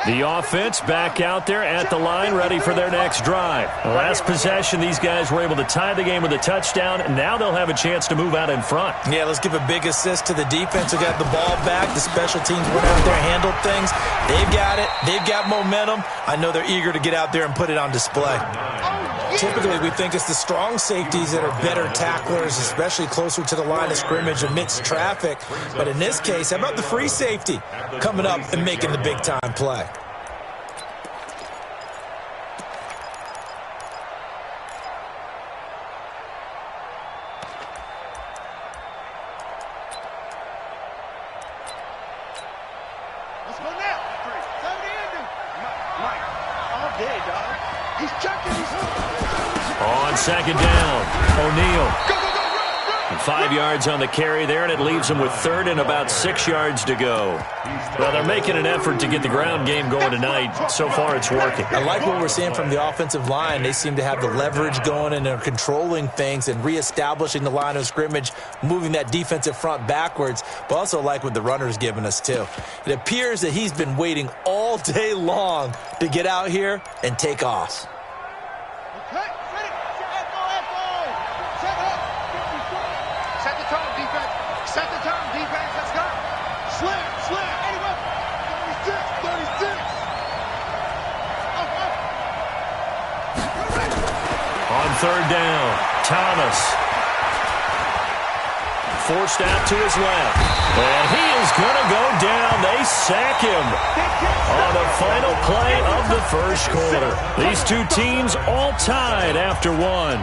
The offense back out there at the line, ready for their next drive. Last possession, these guys were able to tie the game with a touchdown, and now they'll have a chance to move out in front. Yeah, let's give a big assist to the defense who got the ball back. The special teams went out there, handled things. They've got it. They've got momentum. I know they're eager to get out there and put it on display. Typically, we think it's the strong safeties that are better tacklers, especially closer to the line of scrimmage amidst traffic. But in this case, how about the free safety coming up and making the big-time play? Let's go now. Tell Andy. Mike, all day, dog. He's checking. On second down, O'Neal. 5 yards on the carry there, and it leaves them with third and about 6 yards to go. Well, they're making an effort to get the ground game going tonight. So far, it's working. I like what we're seeing from the offensive line. They seem to have the leverage going, and they're controlling things and reestablishing the line of scrimmage, moving that defensive front backwards, but also like what the runner's giving us, too. It appears that he's been waiting all day long to get out here and take off. Third down, Thomas. Forced out to his left. And he is going to go down. They sack him on the final play of the first quarter. These two teams all tied after one.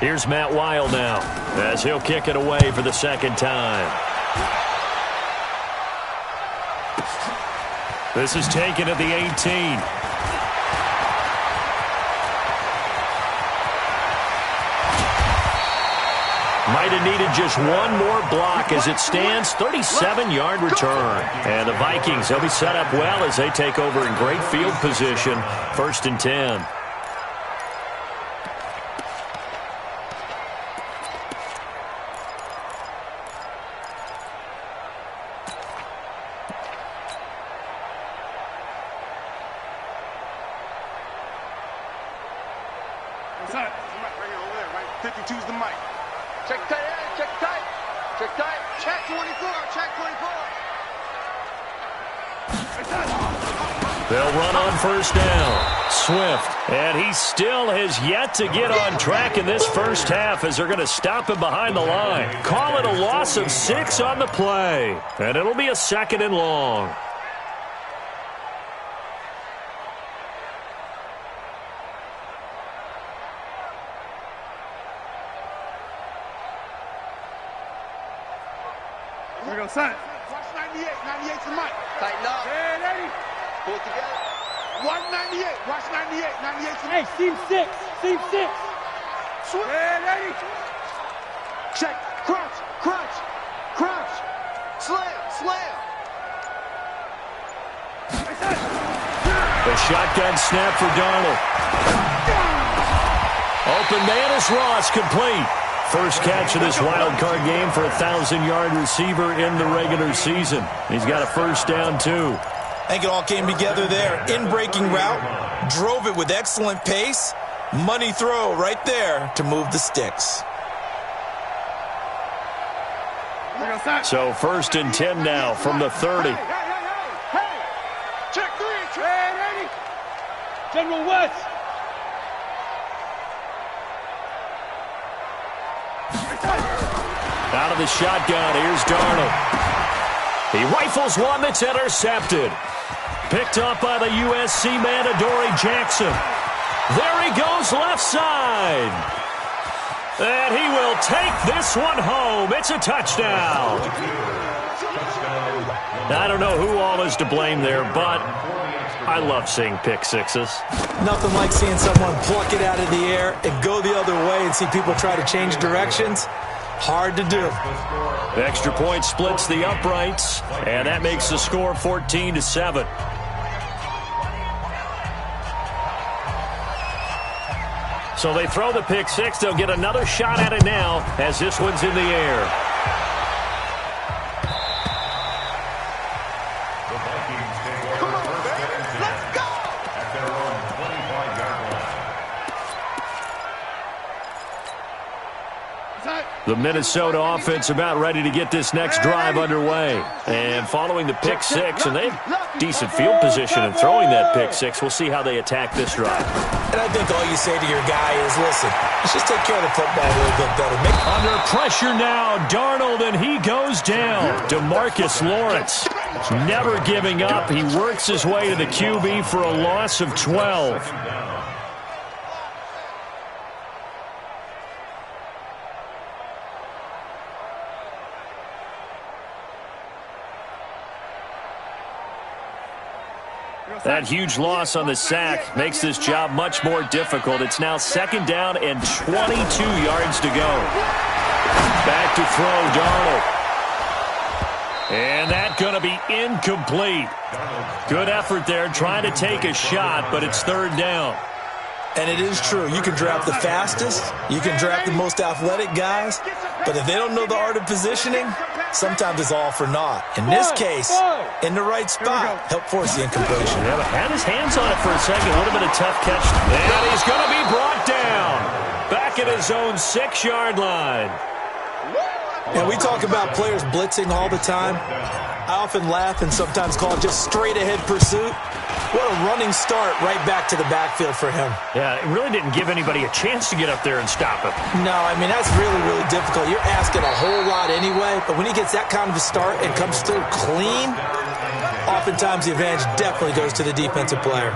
Here's Matt Weil now as he'll kick it away for the second time. This is taken at the 18. Might have needed just one more block as it stands. 37-yard return. And the Vikings, they'll be set up well as they take over in great field position. 1st and 10. What's up? Right over there, right? 52's the mic. Check tight, check tight, check tight, check 24, check 24. They'll run on first down. Swift, and he still has yet to get on track in this first half as they're going to stop him behind the line. Call it a loss of 6 on the play, and it'll be a 2nd and long. Here we go, son. Watch 98. 98's the mic. Tighten up. Hey, Eddie. Pull it together. Watch 98. Watch 98. 98's the mic. Hey, seam 6. Seam 6. Swing. Hey, Eddie. Check. Crunch. Crunch. Crunch. Slam. Slam. The shotgun snap for Darnold. Open man is Ross, complete. First catch of this wild card game for a 1,000-yard receiver in the regular season. He's got a first down, too. I think it all came together there. In-breaking route, drove it with excellent pace. Money throw right there to move the sticks. So 1st and 10 now from the 30. Hey. Check 3. Hey, ready. General West. Out of the shotgun, here's Darnold. He rifles one that's intercepted. Picked up by the USC man, Adoree Jackson. There he goes left side. And he will take this one home. It's a touchdown. I don't know who all is to blame there, but I love seeing pick sixes. Nothing like seeing someone pluck it out of the air and go the other way and see people try to change directions. Hard to do. The extra point splits the uprights, and that makes the score 14-7. So they throw the pick six. They'll get another shot at it now as this one's in the air. The Minnesota offense about ready to get this next drive underway. And following the pick six, and they have decent field position in throwing that pick six. We'll see how they attack this drive. And I think all you say to your guy is, listen, let's just take care of the football a little bit better. Under pressure now, Darnold, and he goes down. DeMarcus Lawrence never giving up. He works his way to the QB for a loss of 12. That huge loss on the sack makes this job much more difficult. It's now 2nd down and 22 yards to go. Back to throw, Darnold. And that's going to be incomplete. Good effort there trying to take a shot, but it's 3rd down. And it is true. You can draft the fastest. You can draft the most athletic guys. But if they don't know the art of positioning, sometimes it's all for naught. In this case, in the right spot, help force the incompletion. Yeah, but had his hands on it for a second. A little bit of tough catch. And he's going to be brought down. Back at his own 6-yard line. And we talk about players blitzing all the time. I often laugh and sometimes call it just straight-ahead pursuit. What a running start right back to the backfield for him. Yeah, it really didn't give anybody a chance to get up there and stop him. No, I mean, that's really, really difficult. You're asking a whole lot anyway, but when he gets that kind of a start and comes through clean, oftentimes the advantage definitely goes to the defensive player.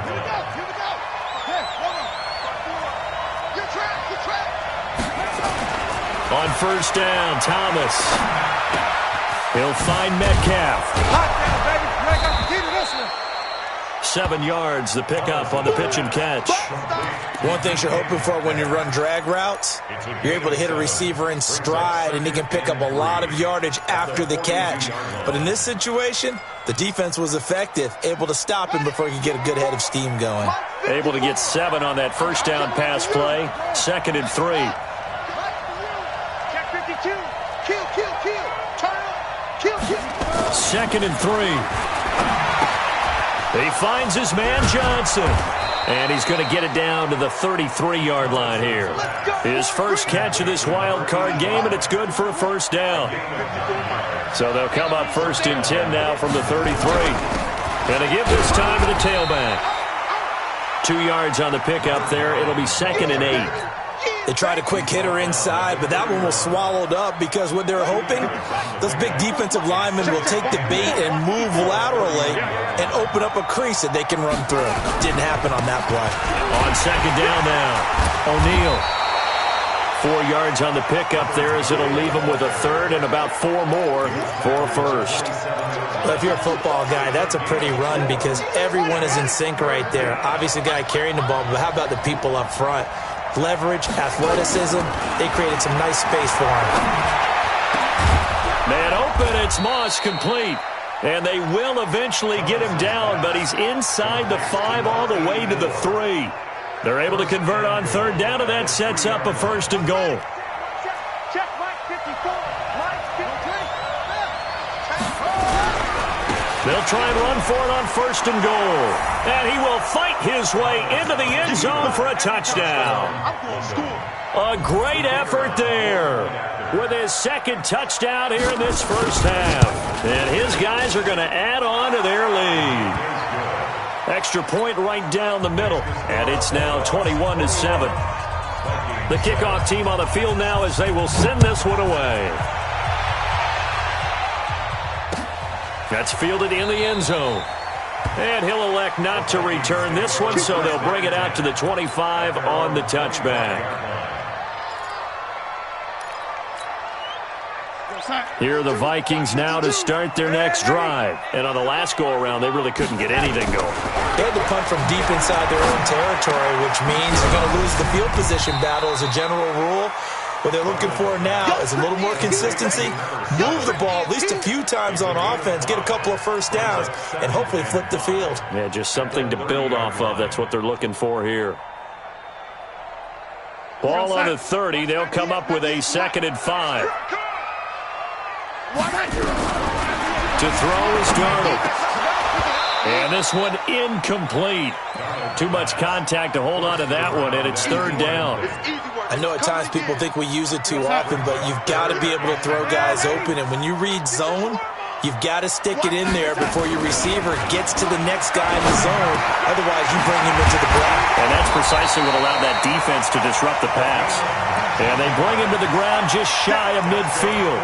On 1st down, Thomas. He'll find Metcalf. 7 yards, the pickup on the pitch and catch. One thing you're hoping for when you run drag routes, you're able to hit a receiver in stride, and he can pick up a lot of yardage after the catch. But in this situation, the defense was effective, able to stop him before he could get a good head of steam going. Able to get 7 on that 1st down pass play. 2nd and 3. Second and 3. He finds his man Johnson. And he's going to get it down to the 33-yard line here. His first catch of this wild card game, and it's good for a 1st down. So they'll come up 1st and 10 now from the 33. And they give this time to the tailback. 2 yards on the pickup there. It'll be 2nd and 8. They tried a quick hitter inside, but that one was swallowed up because what they're hoping, those big defensive linemen will take the bait and move laterally and open up a crease that they can run through. Didn't happen on that play. On 2nd down now, O'Neal. 4 yards on the pickup there as it'll leave him with a 3rd and about 4 more for a 1st. Well, if you're a football guy, that's a pretty run because everyone is in sync right there. Obviously, the guy carrying the ball, but how about the people up front? Leverage, athleticism, they created some nice space for him. Man open, it's Moss complete. And they will eventually get him down, but he's inside the 5 all the way to the 3. They're able to convert on 3rd down, and that sets up a 1st and goal. Check, Mike 54. Mike 53. They'll try and run for it on 1st and goal. And he will fight his way into the end zone for a touchdown. A great effort there with his 2nd touchdown here in this 1st half. And his guys are going to add on to their lead. Extra point right down the middle. And it's now 21-7. The kickoff team on the field now as they will send this one away. That's fielded in the end zone. And he'll elect not to return this one, so they'll bring it out to the 25 on the touchback. Here are the Vikings now to start their next drive. And on the last go-around, they really couldn't get anything going. They had to punt from deep inside their own territory, which means they're going to lose the field position battle as a general rule. What they're looking for now is a little more consistency, move the ball at least a few times on offense, get a couple of 1st downs, and hopefully flip the field. Yeah, just something to build off of. That's what they're looking for here. Ball on the 30. They'll come up with a 2nd and 5. To throw is Darnold. And this one incomplete. Too much contact to hold on to that one, and it's 3rd down. I know at times people think we use it too often, but you've got to be able to throw guys open. And when you read zone, you've got to stick it in there before your receiver gets to the next guy in the zone. Otherwise, you bring him into the ground. And that's precisely what allowed that defense to disrupt the pass. And they bring him to the ground just shy of midfield.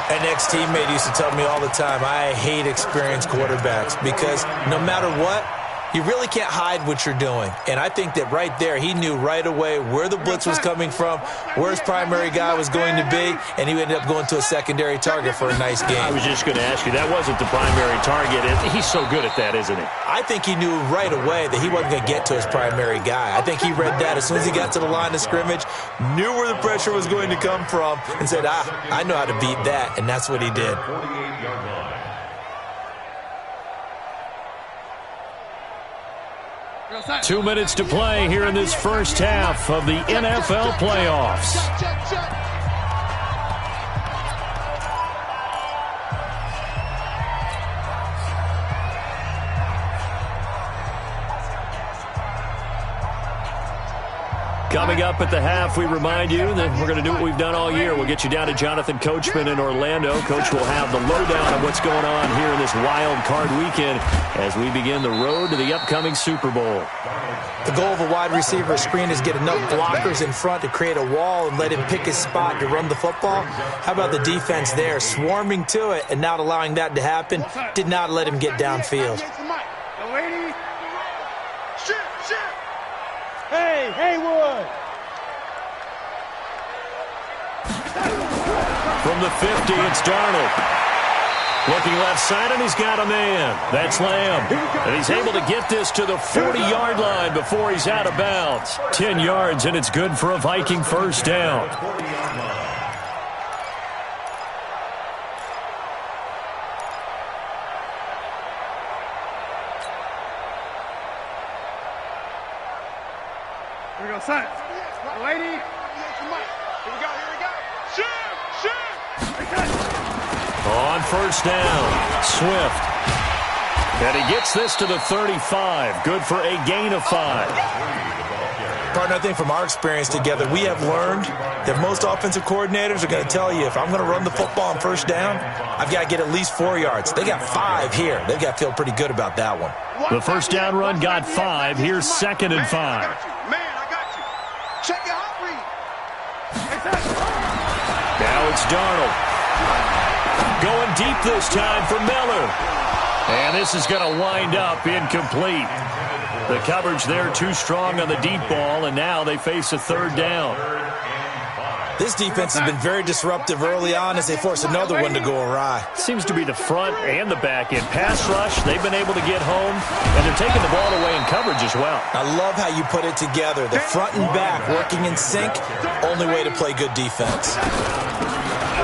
An ex-teammate used to tell me all the time, I hate experienced quarterbacks because no matter what, you really can't hide what you're doing. And I think that right there, he knew right away where the blitz was coming from, where his primary guy was going to be, and he ended up going to a secondary target for a nice game. I was just going to ask you, that wasn't the primary target. He's so good at that, isn't he? I think he knew right away that he wasn't going to get to his primary guy. I think he read that as soon as he got to the line of scrimmage, knew where the pressure was going to come from, and said, I know how to beat that, and that's what he did. 2 minutes to play here in this first half of the NFL playoffs. Coming up at the half, we remind you that we're going to do what we've done all year. We'll get you down to Jonathan Coachman in Orlando. Coach will have the lowdown of what's going on here in this wild card weekend as we begin the road to the upcoming Super Bowl. The goal of a wide receiver screen is get enough blockers in front to create a wall and let him pick his spot to run the football. How about the defense there, swarming to it and not allowing that to happen? Did not let him get downfield. Hey, Haywood! From the 50, it's Darnold. Looking left side, and he's got a man. That's Lamb. And he's able to get this to the 40-yard line before he's out of bounds. 10 yards, and it's good for a Viking first down. Here we go, son. Lady. Here we go. Shoot. On first down, Swift. And he gets this to the 35. Good for a gain of 5. Partner, I think from our experience together, we have learned that most offensive coordinators are going to tell you, if I'm going to run the football on first down, I've got to get at least 4 yards. They got 5 here. They've got to feel pretty good about that one. The first down run got 5. Here's 2nd and 5. Check your hot read. Now it's Darnold. Going deep this time for Miller. And this is going to wind up incomplete. The coverage there too strong on the deep ball, and now they face a 3rd down. This defense has been very disruptive early on as they force another one to go awry. Seems to be the front and the back end. Pass rush, they've been able to get home, and they're taking the ball away in coverage as well. I love how you put it together. The front and back working in sync, only way to play good defense.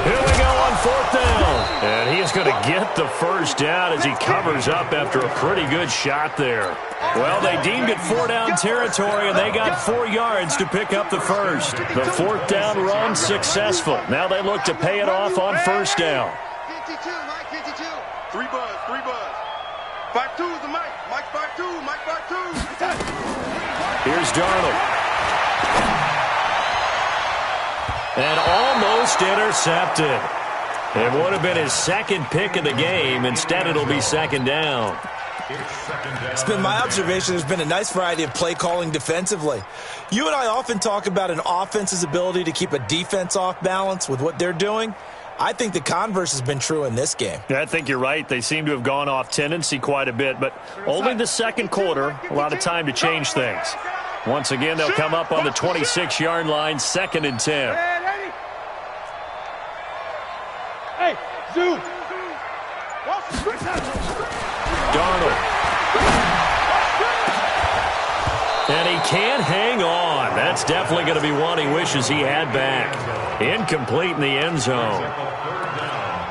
Here we go on 4th down. And he is going to get the first down as he covers up after a pretty good shot there. Well, they deemed it 4-down territory, and they got 4 yards to pick up the first. The 4th down run successful. Now they look to pay it off on first down. 52, Mike 52. 3 buzz. 5-2 is the Mike. Mike 5-2. Mike 5-2. Here's Darnold. And almost intercepted. It would have been his 2nd pick of the game. Instead, it'll be 2nd down. It's been my observation there's been a nice variety of play calling defensively. You and I often talk about an offense's ability to keep a defense off balance with what they're doing. I think the converse has been true in this game. Yeah, I think you're right. They seem to have gone off tendency quite a bit, but only the 2nd quarter, a lot of time to change things. Once again, they'll come up on the 26-yard line, 2nd and 10. Hey, Zoo. Darnold. And he can't hang on. That's definitely going to be one he wishes he had back. Incomplete in the end zone.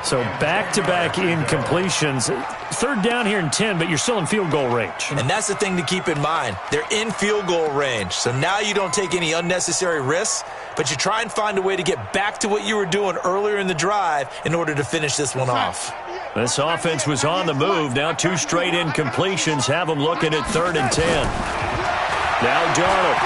So back-to-back incompletions. 3rd down here and 10, but you're still in field goal range. And that's the thing to keep in mind. They're in field goal range. So now you don't take any unnecessary risks, but you try and find a way to get back to what you were doing earlier in the drive in order to finish this one off. This offense was on the move. Now 2 straight incompletions have them looking at 3rd and 10. Now Darnold.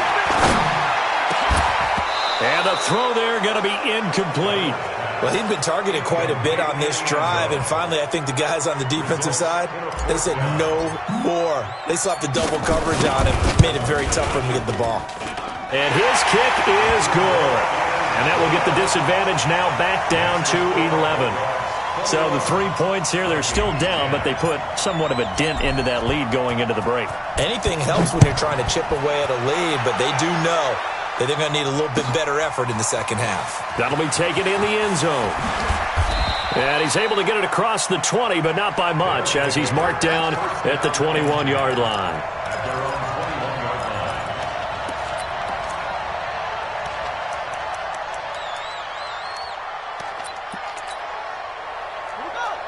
And the throw there going to be incomplete. Well, he'd been targeted quite a bit on this drive, and finally I think the guys on the defensive side, they said no more. They slapped the double coverage on him, made it very tough for him to get the ball. And his kick is good. And that will get the disadvantage now back down to 11. So the 3 points here, they're still down, but they put somewhat of a dent into that lead going into the break. Anything helps when you're trying to chip away at a lead, but they do know that they're going to need a little bit better effort in the second half. That'll be taken in the end zone. And he's able to get it across the 20, but not by much, as he's marked down at the 21-yard line.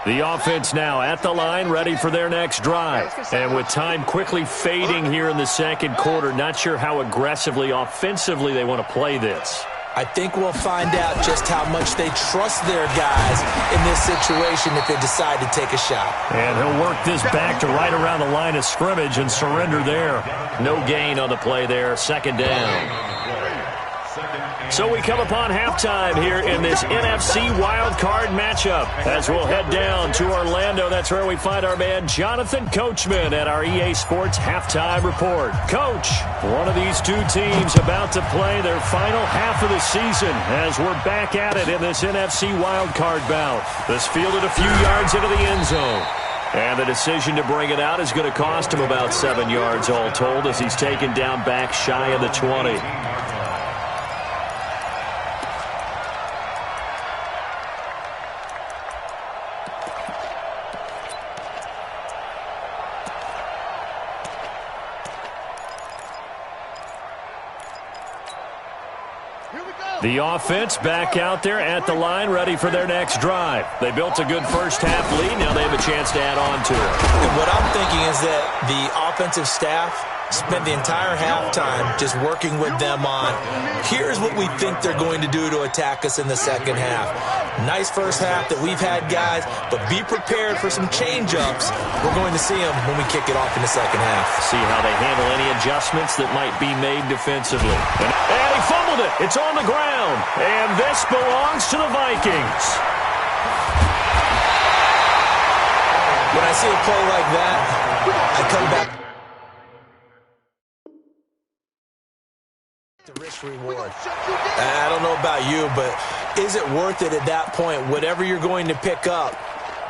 The offense now at the line, ready for their next drive. And with time quickly fading here in the second quarter, not sure how aggressively, offensively they want to play this. I think we'll find out just how much they trust their guys in this situation if they decide to take a shot. And he'll work this back to right around the line of scrimmage and surrender there. No gain on the play there, second down. So we come upon halftime here in this NFC wildcard matchup as we'll head down to Orlando. That's where we find our man Jonathan Coachman at our EA Sports Halftime Report. Coach, one of these two teams about to play their final half of the season as we're back at it in this NFC wildcard bout. This fielded a few yards into the end zone. And the decision to bring it out is going to cost him about 7 yards all told as he's taken down back shy of the 20. The offense back out there at the line, ready for their next drive. They built a good first-half lead. Now they have a chance to add on to it. And what I'm thinking is that the offensive staff spent the entire halftime just working with them on, here's what we think they're going to do to attack us in the second half. Nice first half that we've had, guys, but be prepared for some change-ups. We're going to see them when we kick it off in the second half. See how they handle any adjustments that might be made defensively. And he fumbled it. It's on the ground. And this belongs to the Vikings. When I see a play like that, I come back. The risk reward. I don't know about you, but is it worth it at that point, whatever you're going to pick up,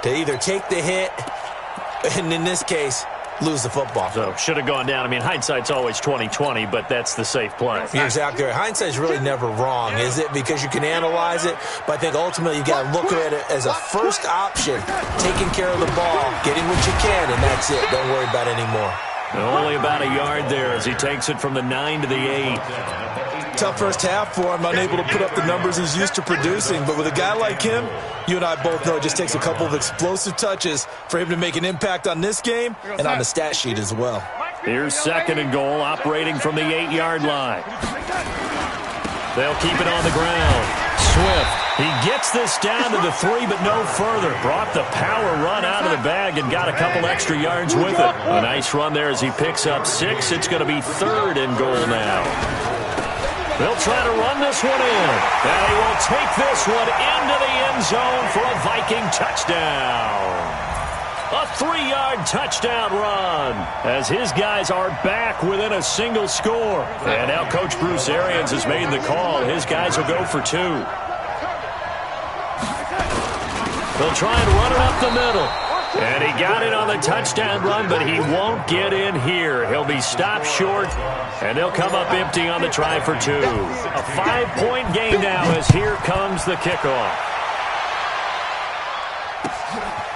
to either take the hit, and in this case, lose the football? So should have gone down. I mean, hindsight's always 20/20, but that's the safe play. You're exactly right. Hindsight's really never wrong, is it? Because you can analyze it, but I think ultimately you got to look at it as a first option, taking care of the ball, getting what you can, and that's it. Don't worry about it anymore. Only about a yard there as he takes it from the 9 to the 8. Tough first half for him, unable to put up the numbers he's used to producing. But with a guy like him, you and I both know it just takes a couple of explosive touches for him to make an impact on this game and on the stat sheet as well. Here's second and goal, operating from the 8-yard line. They'll keep it on the ground. Swift, he gets this down to the 3, but no further. Brought the power run out of the bag and got a couple extra yards with it. A nice run there as he picks up 6. It's going to be third and goal now. They'll try to run this one in. And he will take this one into the end zone for a Viking touchdown. A 3-yard touchdown run as his guys are back within a single score. And now Coach Bruce Arians has made the call. His guys will go for 2. They'll try and run it up the middle. And he got it on the touchdown run, but he won't get in here. He'll be stopped short, and they'll come up empty on the try for 2. A 5-point game now as here comes the kickoff.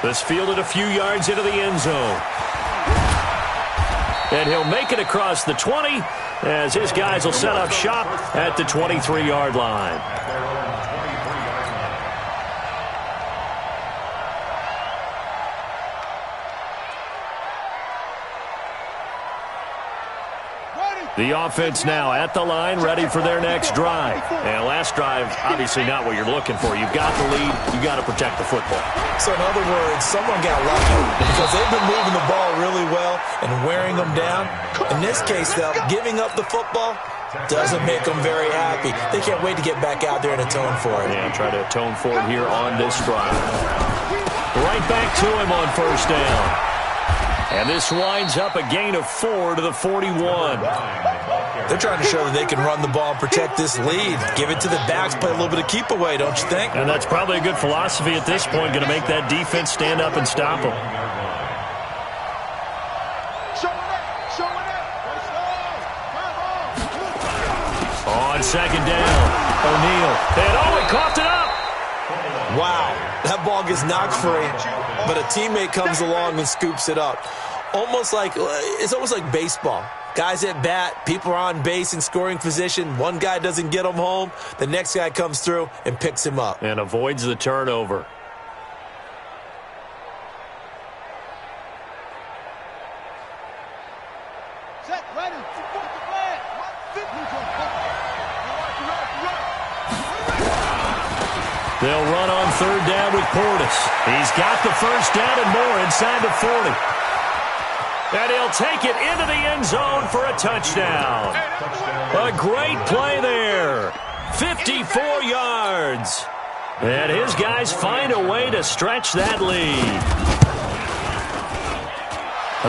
This fielded a few yards into the end zone. And he'll make it across the 20 as his guys will set up shop at the 23-yard line. The offense now at the line, ready for their next drive. And last drive, obviously not what you're looking for. You've got the lead. You've got to protect the football. So in other words, someone got lucky because they've been moving the ball really well and wearing them down. In this case, though, giving up the football, Doesn't make them very happy. They can't wait to get back out there and atone for it. Yeah, try to atone for it here on this drive. Right back to him on first down. And this winds up a gain of 4 to the 41. They're trying to show that they can run the ball and protect this lead. Give it to the backs, play a little bit of keep away, don't you think? And that's probably a good philosophy at this point, going to make that defense stand up and stop them. On second down, O'Neal. And he coughed it up. Wow, that ball gets knocked free, but a teammate comes along and scoops it up. It's almost like baseball. Guys at bat, people are on base in scoring position. One guy doesn't get him home. The next guy comes through and picks him up. And avoids the turnover. Set, ready, support the flag. They'll run on third down with Portis. He's got the first down and more inside the 40. And he'll take it into the end zone for a touchdown. A great play there. 54 yards. And his guys find a way to stretch that lead.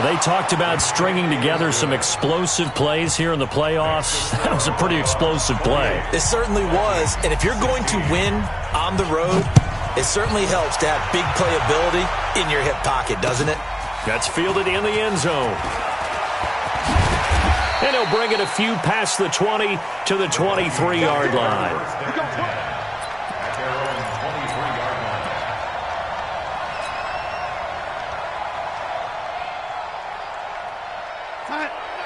They talked about stringing together some explosive plays here in the playoffs. That was a pretty explosive play. It certainly was. And if you're going to win on the road, it certainly helps to have big playability in your hip pocket, doesn't it? That's fielded in the end zone. And he'll bring it a few past the 20 to the 23-yard line.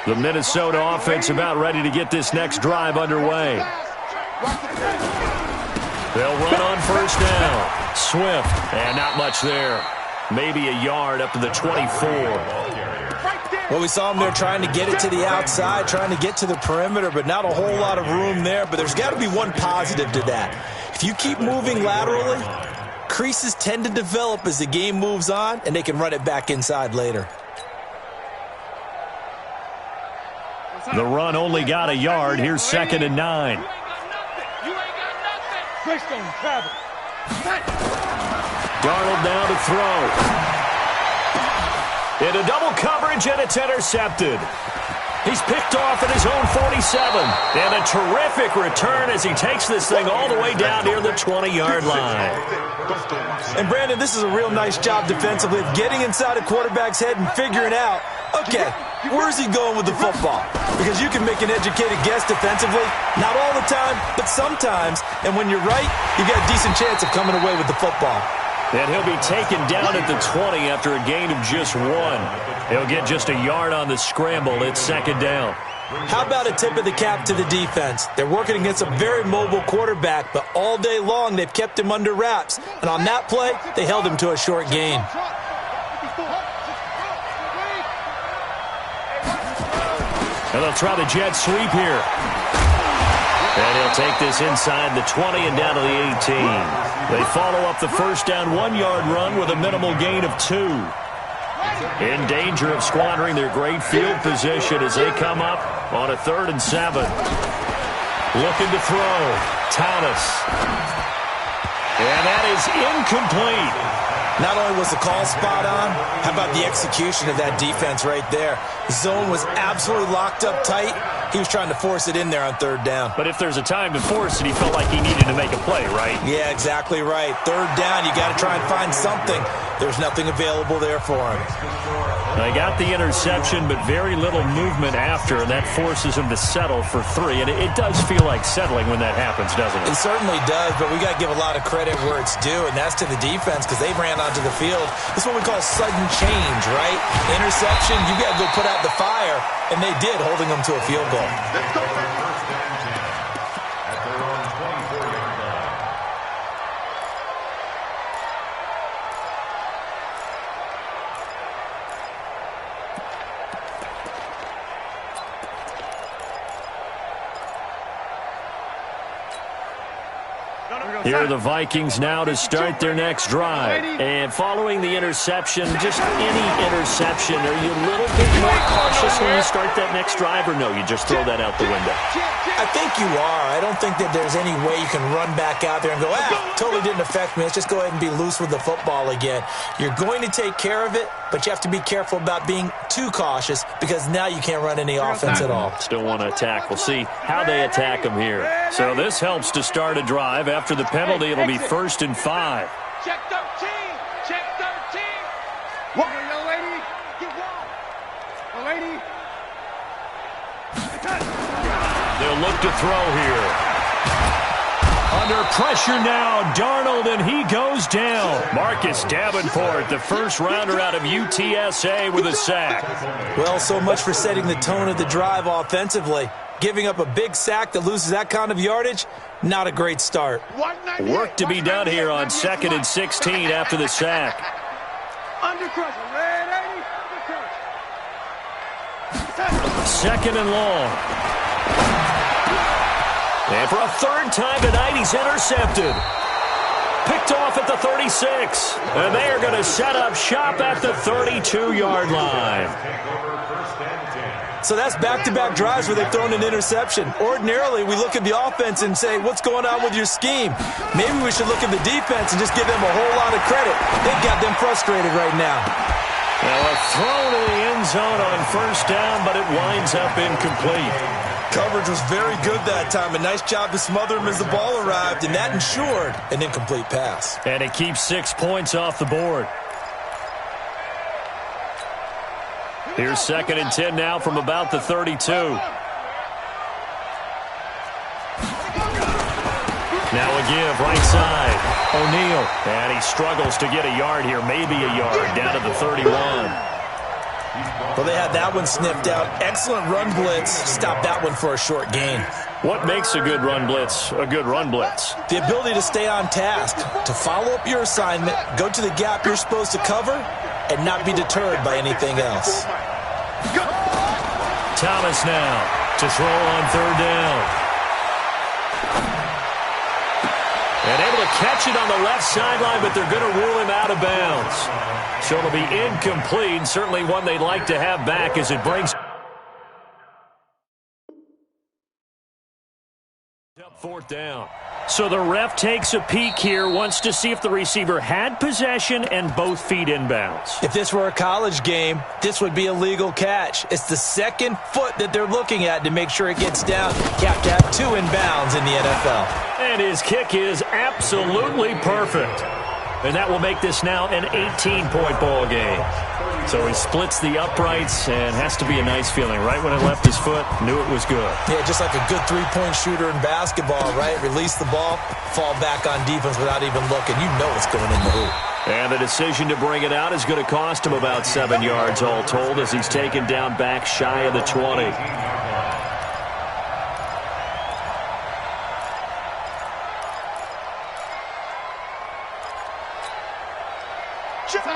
The Minnesota offense about ready to get this next drive underway. They'll run on first down. Swift, and not much there. Maybe a yard up to the 24. Well, we saw him there trying to get it to the outside, trying to get to the perimeter, but not a whole lot of room there. But there's got to be one positive to that. If you keep moving laterally, creases tend to develop as the game moves on, and they can run it back inside later. The run only got a yard. Here's 2nd and 9. Darnold now to throw. Into double coverage, and it's intercepted. He's picked off at his own 47. And a terrific return as he takes this thing all the way down near the 20-yard line. And, Brandon, this is a real nice job defensively of getting inside a quarterback's head and figuring out, okay, where's he going with the football? Because you can make an educated guess defensively. Not all the time, but sometimes. And when you're right, you got a decent chance of coming away with the football. And he'll be taken down at the 20 after a gain of just 1. He'll get just a yard on the scramble. It's 2nd down. How about a tip of the cap to the defense? They're working against a very mobile quarterback, but all day long they've kept him under wraps. And on that play, they held him to a short gain. And they'll try the jet sweep here. And he'll take this inside the 20 and down to the 18. They follow up the first down 1-yard run with a minimal gain of 2. In danger of squandering their great field position as they come up on a 3rd and 7. Looking to throw. Thomas. And that is incomplete. Not only was the call spot on, how about the execution of that defense right there? The zone was absolutely locked up tight. He was trying to force it in there on 3rd down. But if there's a time to force it, he felt like he needed to make a play, right? Yeah, exactly right. 3rd down, you got to try and find something. There's nothing available there for him. They got the interception, but very little movement after, and that forces him to settle for 3. And it does feel like settling when that happens, doesn't it? It certainly does, but we got to give a lot of credit where it's due, and that's to the defense because they ran onto the field. This is what we call sudden change, right? Interception, you got to go put out the fire, and they did, holding them to a field goal. Here are the Vikings now to start their next drive. And following the interception, just any interception, are you a little bit more cautious when you start that next drive, or no, you just throw that out the window? I think you are. I don't think that there's any way you can run back out there and go, totally didn't affect me. Let's just go ahead and be loose with the football again. You're going to take care of it, but you have to be careful about being too cautious because now you can't run any offense at all. Still want to attack. We'll see how they attack them here. So this helps to start a drive. After the penalty, it'll be 1st and 5. Check 13. Check 13. What? Young lady, get one. Young lady. They'll look to throw here. Under pressure now, Darnold, and he goes down. Marcus Davenport, the first rounder out of UTSA with a sack. Well, so much for setting the tone of the drive offensively. Giving up a big sack that loses that kind of yardage, not a great start. Work to be done here on 2nd and 16 after the sack. Under pressure. Red 80. 2nd and long. And for a 3rd time tonight, he's intercepted. Picked off at the 36. And they are going to set up shop at the 32-yard line. So that's back-to-back drives where they've thrown an interception. Ordinarily, we look at the offense and say, what's going on with your scheme? Maybe we should look at the defense and just give them a whole lot of credit. They've got them frustrated right now. Now a throw to the end zone on 1st down, but it winds up incomplete. Coverage was very good that time. A nice job to smother him as the ball arrived, and that ensured an incomplete pass. And it keeps 6 points off the board. Here's 2nd and 10 now from about the 32. Now a give, right side. O'Neal. And he struggles to get a yard here, maybe a yard, down to the 31. Well, they had that one sniffed out. Excellent run blitz. Stop that one for a short gain. What makes a good run blitz a good run blitz? The ability to stay on task, to follow up your assignment, go to the gap you're supposed to cover, and not be deterred by anything else. Thomas now to throw on 3rd down. And able to catch it on the left sideline, but they're going to rule him out of bounds. So it'll be incomplete, certainly one they'd like to have back as it brings up 4th down. So the ref takes a peek here, wants to see if the receiver had possession and both feet inbounds. If this were a college game, this would be a legal catch. It's the 2nd foot that they're looking at to make sure it gets down. You have to have 2 inbounds in the NFL. And his kick is absolutely perfect. And that will make this now an 18-point ball game. So he splits the uprights, and has to be a nice feeling. Right when it left his foot, knew it was good. Yeah, just like a good 3-point shooter in basketball, right? Release the ball, fall back on defense without even looking. You know it's going in the hoop. And the decision to bring it out is going to cost him about 7 yards all told as he's taken down back shy of the 20.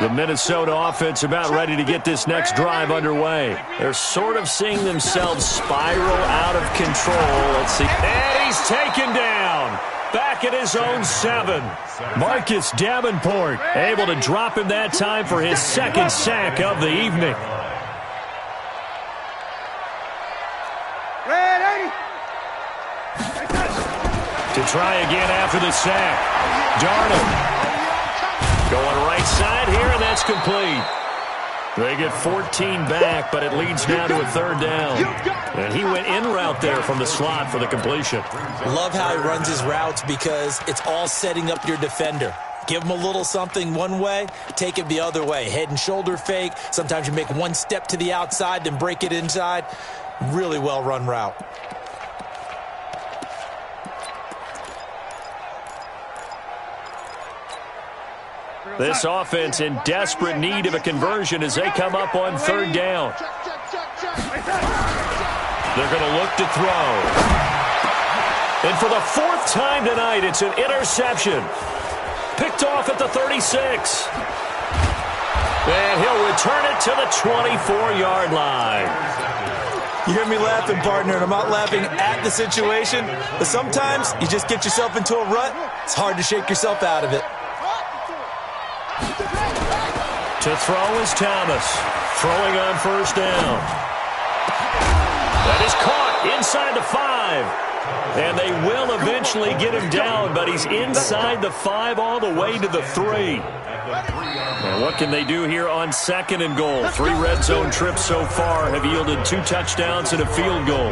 The Minnesota offense about ready to get this next drive underway. They're sort of seeing themselves spiral out of control. Let's see. And he's taken down. Back at his own 7. Marcus Davenport able to drop him that time for his 2nd sack of the evening. To try again after the sack. Darnold. Going right side here, and that's complete. They get 14 back, but it leads now to a 3rd down. And he went in route there from the slot for the completion. Love how he runs his routes because it's all setting up your defender. Give him a little something one way, take it the other way. Head and shoulder fake. Sometimes you make one step to the outside, then break it inside. Really well-run route. This offense in desperate need of a conversion as they come up on 3rd down. They're going to look to throw. And for the 4th time tonight, it's an interception. Picked off at the 36. And he'll return it to the 24-yard line. You hear me laughing, partner, and I'm not laughing at the situation, but sometimes you just get yourself into a rut. It's hard to shake yourself out of it. To throw is Thomas. Throwing on first down. That is caught inside the 5. And they will eventually get him down, but he's inside the 5 all the way to the 3. And what can they do here on 2nd and goal? 3 red zone trips so far have yielded 2 touchdowns and a field goal.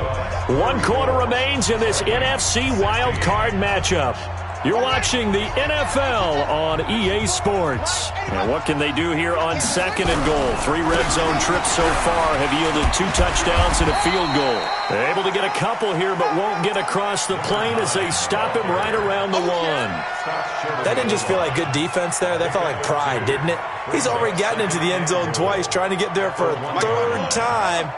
1 quarter remains in this NFC wild card matchup. You're watching the NFL on EA Sports. And what can they do here on 2nd and goal? 3 red zone trips so far have yielded 2 touchdowns and a field goal. They're able to get a couple here, but won't get across the plane as they stop him right around the 1. That didn't just feel like good defense there. That felt like pride, didn't it? He's already gotten into the end zone twice, trying to get there for a 3rd time.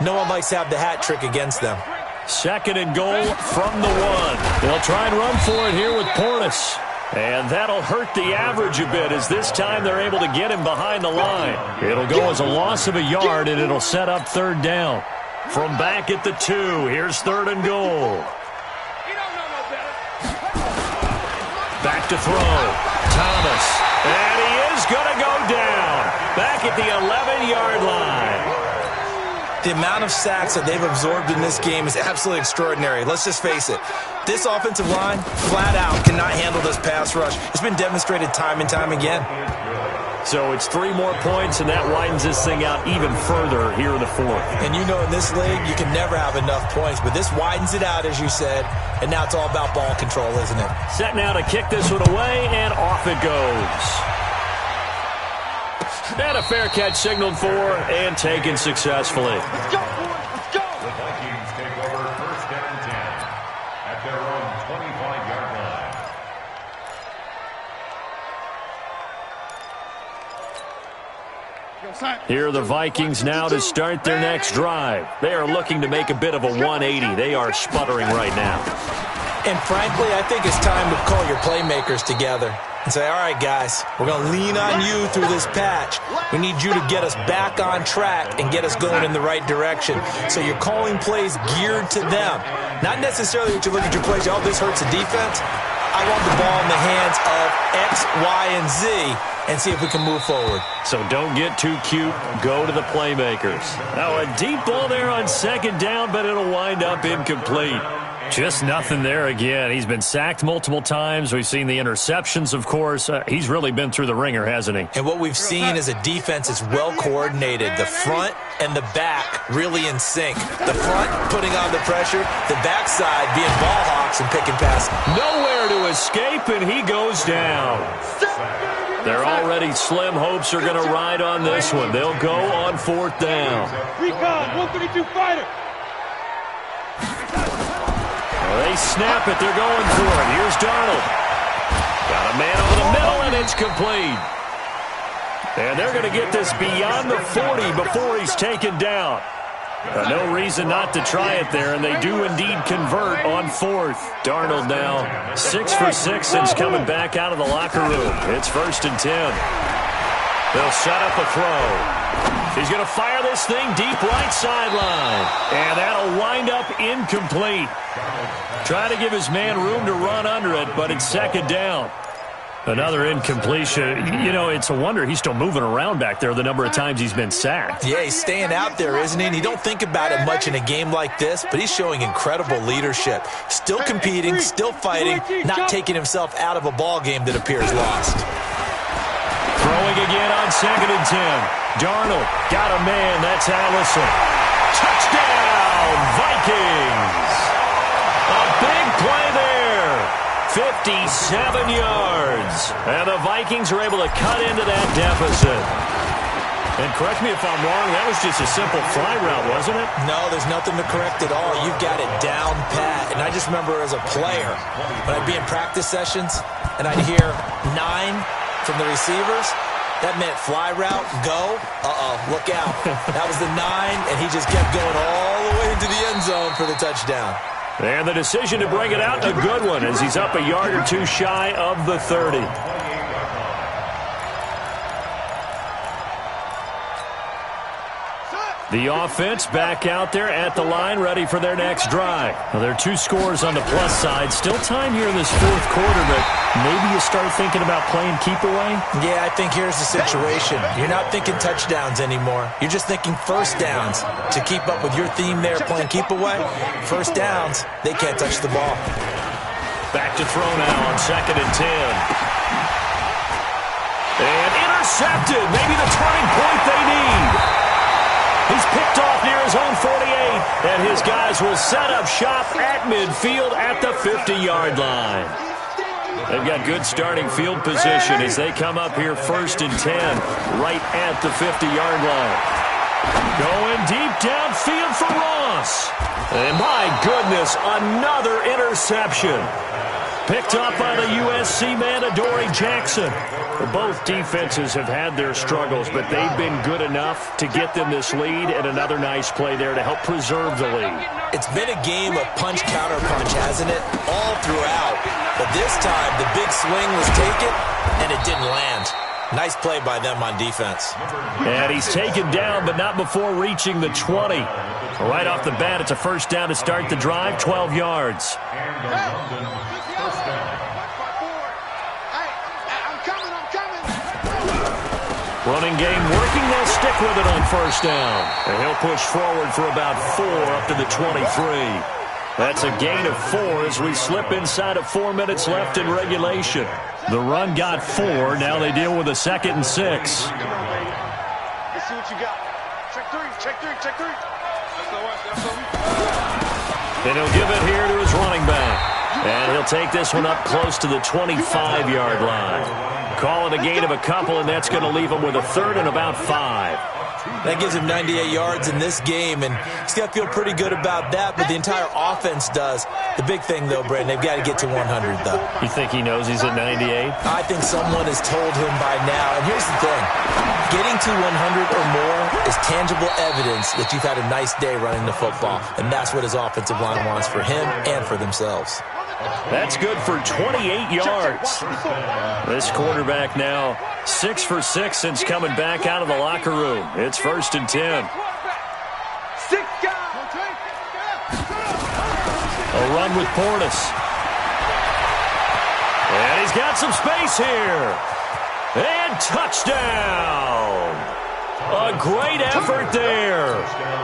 No one likes to have the hat trick against them. 2nd and goal from the 1. They'll try and run for it here with Portis. And that'll hurt the average a bit as this time they're able to get him behind the line. It'll go as a loss of a yard, and it'll set up 3rd down. From back at the 2, here's 3rd and goal. Back to throw. Thomas. And he is going to go down. Back at the 11-yard line. The amount of sacks that they've absorbed in this game is absolutely extraordinary. Let's just face it. This offensive line, flat out, cannot handle this pass rush. It's been demonstrated time and time again. So it's 3 more points, and that widens this thing out even further here in the 4th. And you know in this league, you can never have enough points, but this widens it out, as you said, and now it's all about ball control, isn't it? Set now to kick this one away, and off it goes. And a fair catch signaled for and taken successfully. Let's go, let's go. The Vikings take over 1st and 10 at their own 25-yard line. Here are the Vikings now to start their next drive. They are looking to make a bit of a 180. They are sputtering right now. And frankly, I think it's time to call your playmakers together and say, all right, guys, we're going to lean on you through this patch. We need you to get us back on track and get us going in the right direction. So you're calling plays geared to them. Not necessarily that you look at your plays, oh, this hurts the defense. I want the ball in the hands of X, Y, and Z and see if we can move forward. So don't get too cute. Go to the playmakers. Now a deep ball there on 2nd down, but it'll wind up incomplete. Just nothing there again. He's been sacked multiple times. We've seen the interceptions, of course. He's really been through the ringer, hasn't he? And what we've seen is a defense that's well coordinated. The front and the back really in sync. The front putting on the pressure, the backside being ball hawks and picking passes. Nowhere to escape, and he goes down. Their already slim hopes are going to ride on this one. They'll go on 4th down. Recon, 132 fighter. They snap it. They're going for it. Here's Darnold. Got a man over the middle, and it's complete. And they're going to get this beyond the 40 before he's taken down. No reason not to try it there, and they do indeed convert on 4th. Darnold now 6 for 6 since coming back out of the locker room. It's 1st and 10. They'll set up a throw. He's going to fire this thing deep right sideline. And that'll wind up incomplete. Try to give his man room to run under it, but it's 2nd down. Another incompletion. You know, it's a wonder he's still moving around back there the number of times he's been sacked. Yeah, he's staying out there, isn't he? And you don't think about it much in a game like this, but he's showing incredible leadership. Still competing, still fighting, not taking himself out of a ball game that appears lost. Throwing again on 2nd and 10. Darnold got a man. That's Allison. Touchdown, Vikings. A big play there. 57 yards. And the Vikings are able to cut into that deficit. And correct me if I'm wrong, that was just a simple fly route, wasn't it? No, there's nothing to correct at all. You've got it down pat. And I just remember as a player, when I'd be in practice sessions and I'd hear 9 from the receivers, that meant fly route, go, look out. That was the 9, and he just kept going all the way into the end zone for the touchdown. And the decision to bring it out, a good one, as he's up a yard or two shy of the 30. The offense back out there at the line, ready for their next drive. Well, there are 2 scores on the plus side. Still time here in this fourth quarter, but maybe you start thinking about playing keep away? Yeah, I think here's the situation. You're not thinking touchdowns anymore. You're just thinking first downs. To keep up with your theme there, playing keep away, first downs, they can't touch the ball. Back to throw now on 2nd and 10. And intercepted. Maybe the turning point they need. He's picked off near his own 48, and his guys will set up shop at midfield at the 50-yard line. They've got good starting field position as they come up here 1st and 10, right at the 50-yard line. Going deep downfield for Ross. And my goodness, another interception. Picked up by the USC man, Adoree Jackson. Both defenses have had their struggles, but they've been good enough to get them this lead, and another nice play there to help preserve the lead. It's been a game of punch-counter-punch, hasn't it? All throughout. But this time, the big swing was taken, and it didn't land. Nice play by them on defense. And he's taken down, but not before reaching the 20. Right off the bat, it's a first down to start the drive, 12 yards. Running game working, they'll stick with it on first down. And he'll push forward for about 4 up to the 23. That's a gain of 4 as we slip inside of 4 minutes left in regulation. The run got 4. Now they deal with a 2nd and 6. Let's see what you got. Check 3, check 3, check 3. And he'll give it here to his running back. And he'll take this one up close to the 25-yard line. Call it a gain of a couple, and that's going to leave him with a 3rd and about 5. That gives him 98 yards in this game, and he's got to feel pretty good about that, but the entire offense does. The big thing, though, Brandon, they've got to get to 100, though. You think he knows he's at 98? I think someone has told him by now, and here's the thing. Getting to 100 or more is tangible evidence that you've had a nice day running the football, and that's what his offensive line wants for him and for themselves. That's good for 28 yards. This quarterback now 6 for 6 since coming back out of the locker room. It's 1st and 10. A run with Portis. And he's got some space here. And touchdown. A great effort there.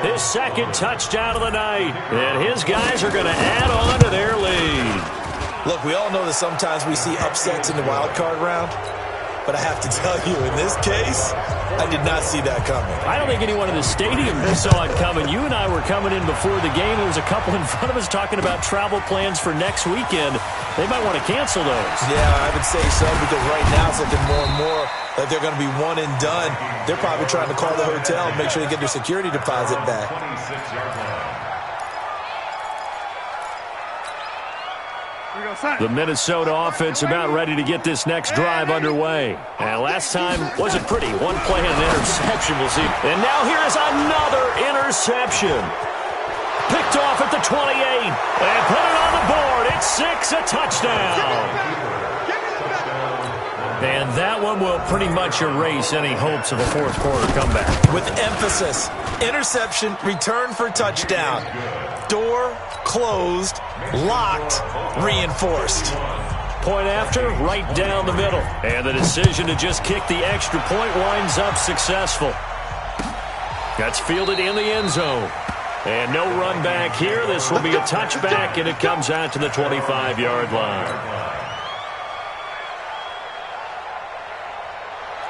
His 2nd touchdown of the night. And his guys are going to add on to their lead. Look, we all know that sometimes we see upsets in the wild card round. But I have to tell you, in this case, I did not see that coming. I don't think anyone in the stadium saw it coming. You and I were coming in before the game. There was a couple in front of us talking about travel plans for next weekend. They might want to cancel those. Yeah, I would say so, because right now it's looking more and more that they're going to be one and done. They're probably trying to call the hotel and make sure they get their security deposit back. The Minnesota offense about ready to get this next drive underway. And last time wasn't pretty. One play and an interception, we'll see. And now here is another interception. Picked off at the 28. And put it on the board. It's 6, a touchdown. And that one will pretty much erase any hopes of a fourth quarter comeback. With emphasis, interception, return for touchdown. Door closed, locked, reinforced. Point after, right down the middle. And the decision to just kick the extra point winds up successful. That's fielded in the end zone. And no run back here. This will be a touchback, and it comes out to the 25-yard line.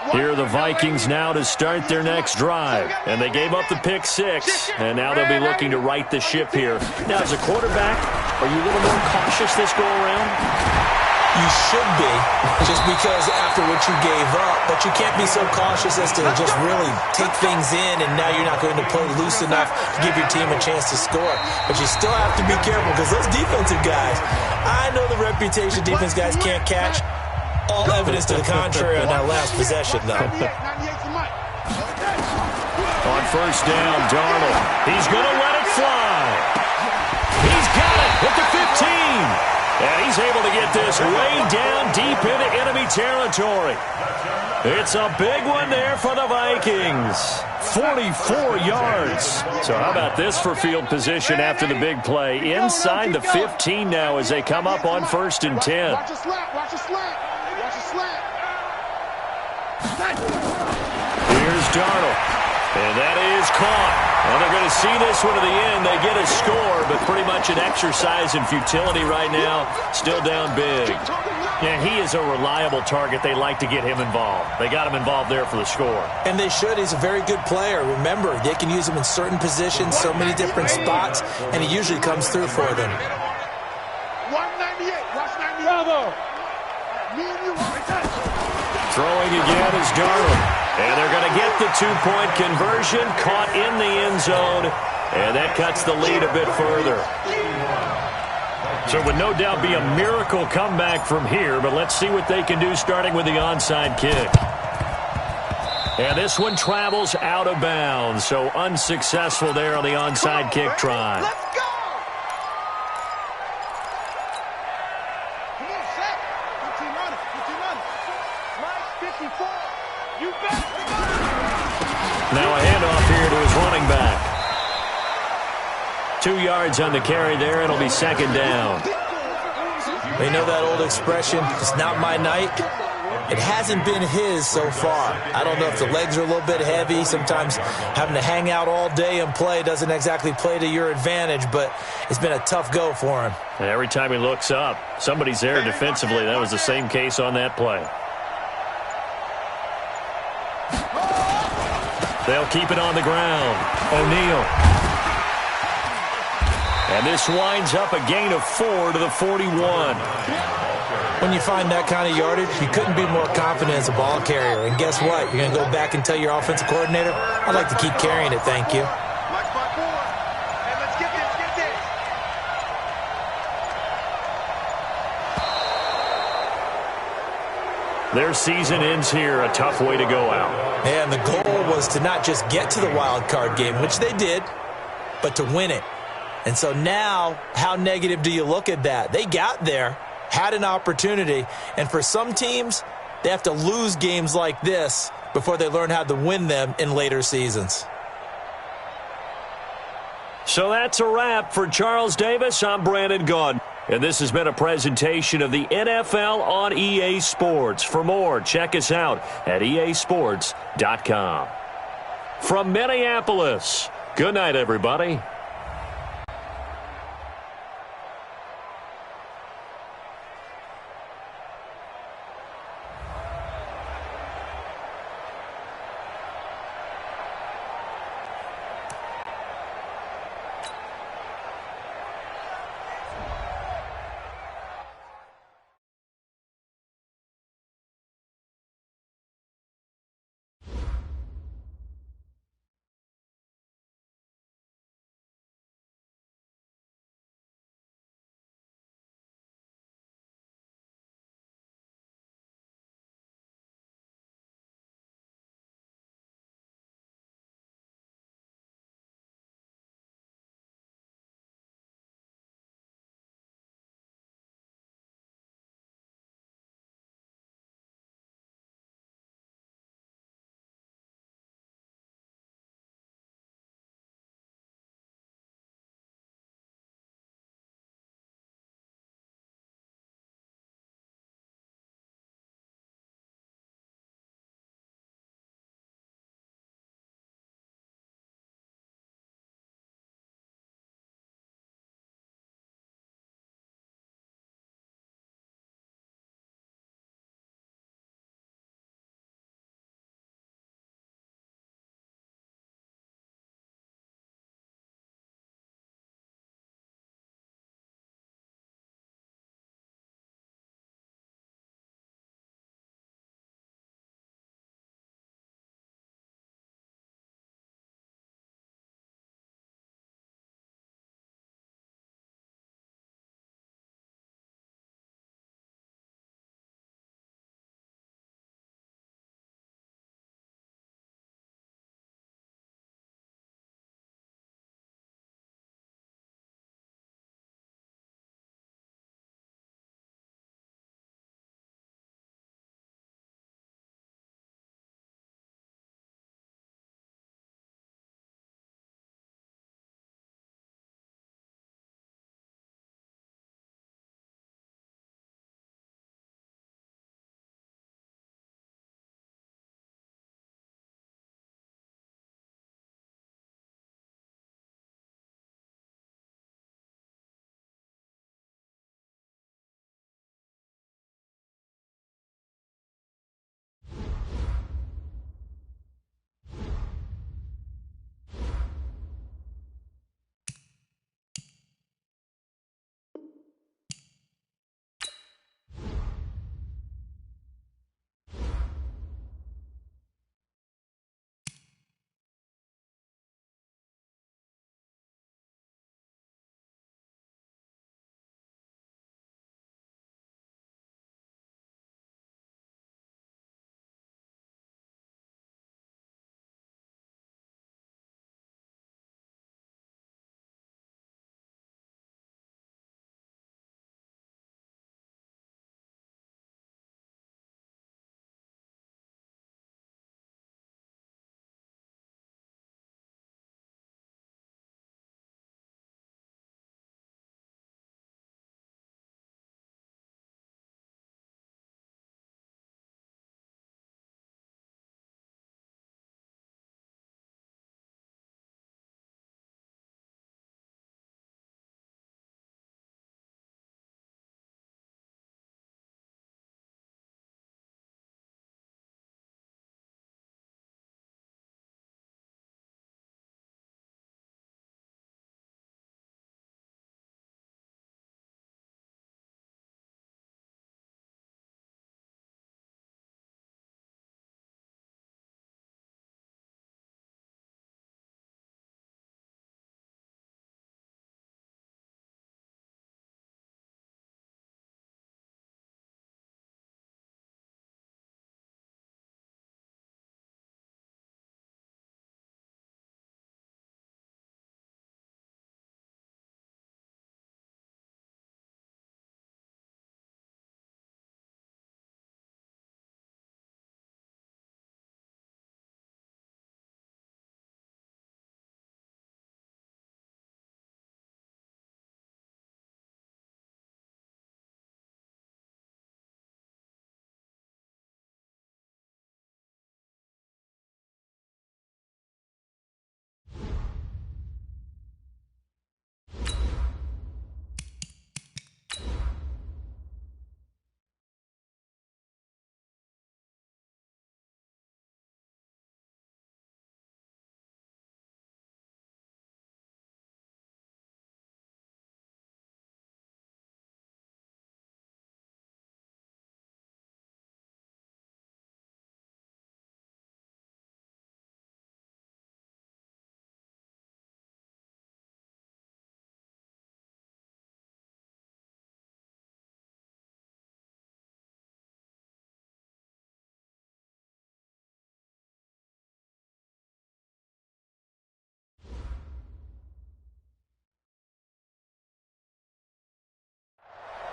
Here are the Vikings now to start their next drive. And they gave up the pick 6, and now they'll be looking to right the ship here. Now, as a quarterback, are you a little more cautious this go-around? You should be, just because after what you gave up, but you can't be so cautious as to just really take things in, and now you're not going to play loose enough to give your team a chance to score. But you still have to be careful, because those defensive guys, I know the reputation defense guys can't catch. All evidence to the contrary on that last possession, though. On first down, Darnold. He's going to let it fly. He's got it at the 15. And he's able to get this way down deep into enemy territory. It's a big one there for the Vikings. 44 yards. So how about this for field position after the big play? Inside the 15 now as they come up on 1st and 10. Watch a slant. Watch a slant. Watch a slant. Here's Darnold. And that is caught. And they're going to see this one to the end. They get a score, but pretty much an exercise in futility right now. Still down big. Yeah, he is a reliable target. They like to get him involved. They got him involved there for the score. And they should. He's a very good player. Remember, they can use him in certain positions, so many different spots, and he usually comes through for them. 198. Watch 98. Bravo. Me and you right there. Throwing again is Darnold. And they're going to get the two-point conversion, caught in the end zone, and that cuts the lead a bit further. So it would no doubt be a miracle comeback from here, but let's see what they can do starting with the onside kick. And this one travels out of bounds, so unsuccessful there on the onside kick try. Let's go. Come on, set. 15 runners. 15 runners. Right, 54. You bet. Now a handoff here to his running back. 2 yards on the carry there. It'll be 2nd down. They know that old expression, it's not my night. It hasn't been his so far. I don't know if the legs are a little bit heavy. Sometimes having to hang out all day and play doesn't exactly play to your advantage, but it's been a tough go for him. And every time he looks up, somebody's there defensively. That was the same case on that play. They'll keep it on the ground. O'Neal. And this winds up a gain of 4 to the 41. When you find that kind of yardage, you couldn't be more confident as a ball carrier. And guess what? You're going to go back and tell your offensive coordinator, I'd like to keep carrying it, thank you. Watch my board. Hey, let's get this. Get this. Their season ends here. A tough way to go out. And the goal was to not just get to the wild card game, which they did, but to win it. And so now, how negative do you look at that? They got there, had an opportunity, and for some teams, they have to lose games like this before they learn how to win them in later seasons. So that's a wrap for Charles Davis. I'm Brandon Gaudin. And this has been a presentation of the NFL on EA Sports. For more, check us out at easports.com. From Minneapolis, good night, everybody.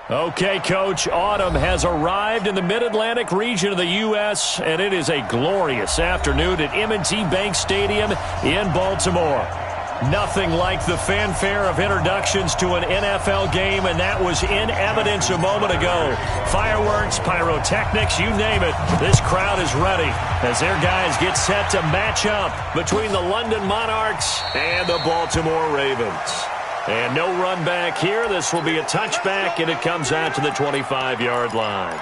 Okay, Coach, autumn has arrived in the Mid-Atlantic region of the U.S., and it is a glorious afternoon at M&T Bank Stadium in Baltimore. Nothing like the fanfare of introductions to an NFL game, and that was in evidence a moment ago. Fireworks, pyrotechnics, you name it. This crowd is ready as their guys get set to match up between the London Monarchs and the Baltimore Ravens. And no run back here. This will be a touchback, and it comes out to the 25-yard line.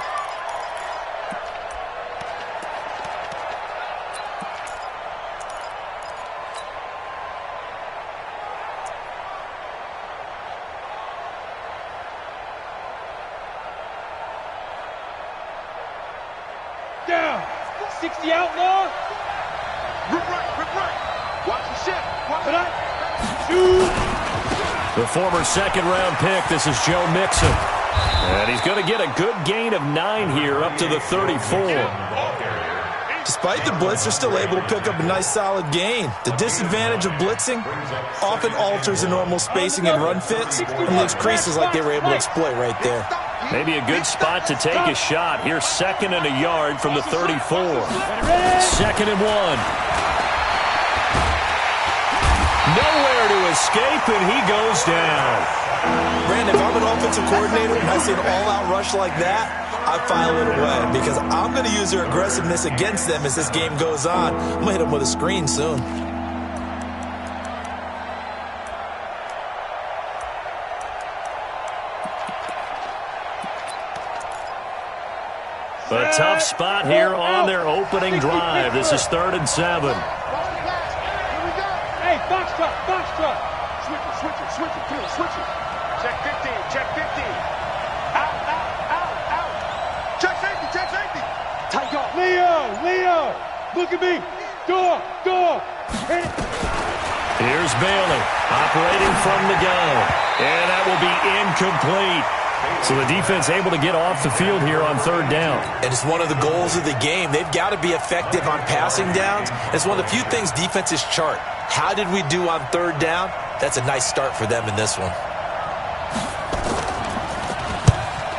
Down. 60 out now. Rip right. Watch the shit. Watch it. Shoot. The former second-round pick, this is Joe Mixon. And he's going to get a good gain of 9 here up to the 34. Despite the blitz, they're still able to pick up a nice solid gain. The disadvantage of blitzing often alters the normal spacing and run fits and leaves creases like they were able to exploit right there. Maybe a good spot to take a shot. Here's 2nd and a yard from the 34. 2nd and 1. Nowhere to escape, and he goes down. Brandon, if I'm an offensive coordinator and I see an all-out rush like that, I file it away because I'm going to use their aggressiveness against them as this game goes on. I'm going to hit them with a screen soon. A tough spot here on their opening drive. This is 3rd and 7. Hey, box truck. Switch it. Come on, switch it. Check 15. Out. Check safety. Tight guard. Leo. Look at me. Door. Hit it. Here's Bailey operating from the gun. And that will be incomplete. So the defense able to get off the field here on 3rd down. And it's one of the goals of the game. They've got to be effective on passing downs. It's one of the few things defenses chart. How did we do on 3rd down? That's a nice start for them in this one.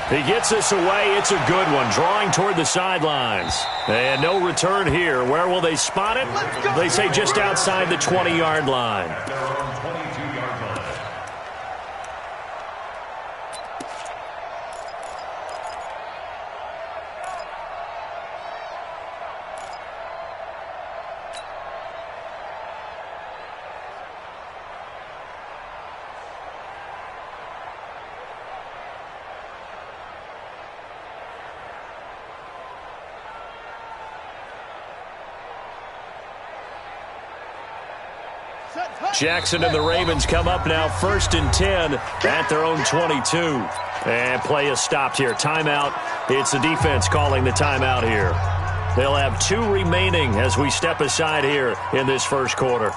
He gets this away. It's a good one. Drawing toward the sidelines. And no return here. Where will they spot it? They say just outside the 20-yard line. Jackson and the Ravens come up now 1st and 10 at their own 22. And play is stopped here. Timeout. It's the defense calling the timeout here. They'll have 2 remaining as we step aside here in this first quarter.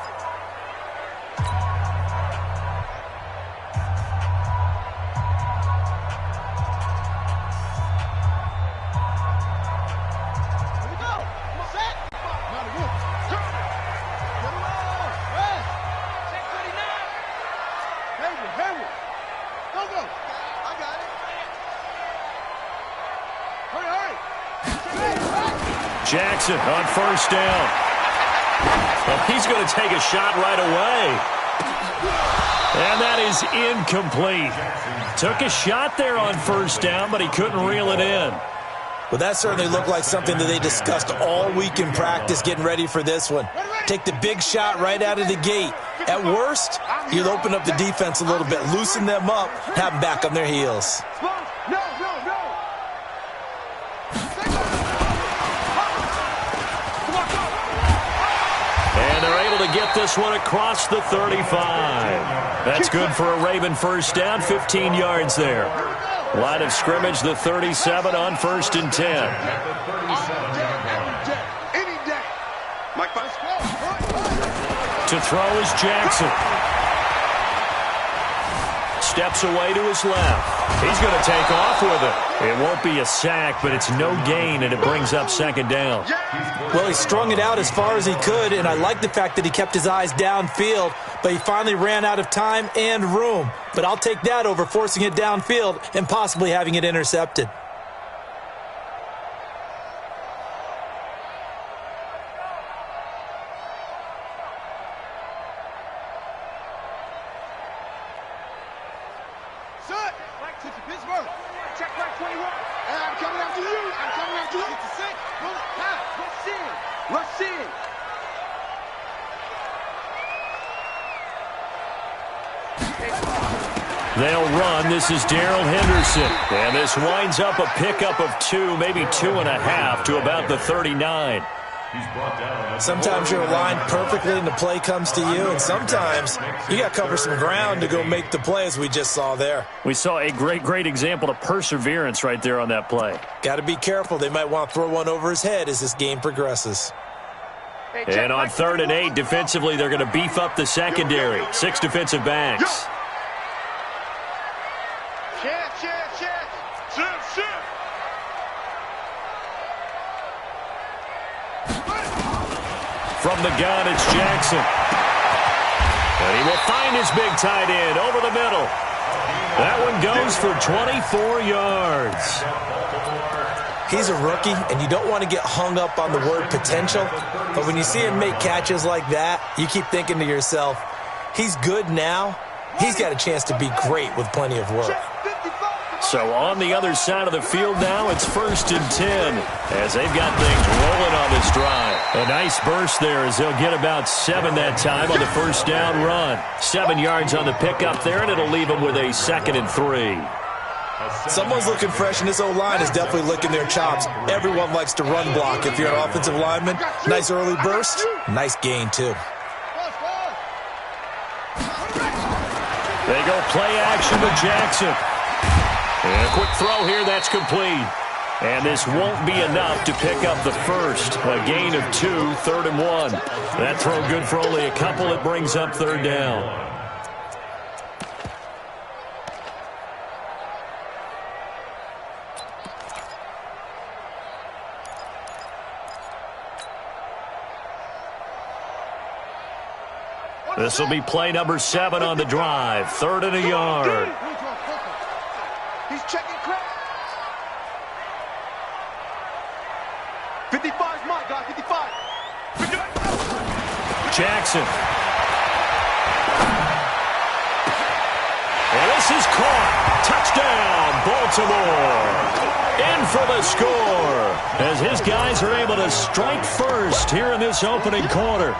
Jackson on 1st down. Well, he's going to take a shot right away. And that is incomplete. Took a shot there on 1st down, but he couldn't reel it in. Well, that certainly looked like something that they discussed all week in practice getting ready for this one. Take the big shot right out of the gate. At worst, you'll open up the defense a little bit, loosen them up, have them back on their heels. And they're able to get this one across the 35. That's good for a Raven 1st down, 15 yards there. Line of scrimmage, the 37 on 1st and 10. To throw is Jackson. steps away to his left. He's going to take off with it. It won't be a sack, but it's no gain, and it brings up second down. Well, he strung it out as far as he could, and I like the fact that he kept his eyes downfield, but he finally ran out of time and room. But I'll take that over forcing it downfield and possibly having it intercepted. Check back 21. And I'm coming after you. I'm coming after you. 56. Rush in. They'll run. This is Darrell Henderson. And this winds up a pickup of 2, maybe 2.5 to about the 39. Sometimes you're aligned perfectly and the play comes to you, and sometimes you got to cover some ground to go make the play, as we just saw there. We saw a great example of perseverance right there on that play. Got to be careful. They might want to throw one over his head as this game progresses. And on 3rd and 8, defensively, they're going to beef up the secondary. 6 defensive backs. From the gun, it's Jackson. And he will find his big tight end over the middle. That one goes for 24 yards. He's a rookie, and you don't want to get hung up on the word potential. But when you see him make catches like that, you keep thinking to yourself, he's good now. He's got a chance to be great with plenty of work. So on the other side of the field now, it's 1st and 10 as they've got things rolling on this drive. A nice burst there as they'll get about 7 that time on the first down run. 7 yards on the pickup there, and it'll leave them with a 2nd and 3. Someone's looking fresh, and this O-line is definitely licking their chops. Everyone likes to run block. If you're an offensive lineman, nice early burst, nice gain too. They go play action with Jackson. And a quick throw here, that's complete. And this won't be enough to pick up the first. A gain of 2, 3rd and 1. That throw good for only a couple. It brings up 3rd down. This will be play number 7 on the drive. 3rd and a yard. He's checking crack. 55 is my guy, 55. Jackson. And this is caught. Touchdown, Baltimore. In for the score as his guys are able to strike first here in this opening quarter.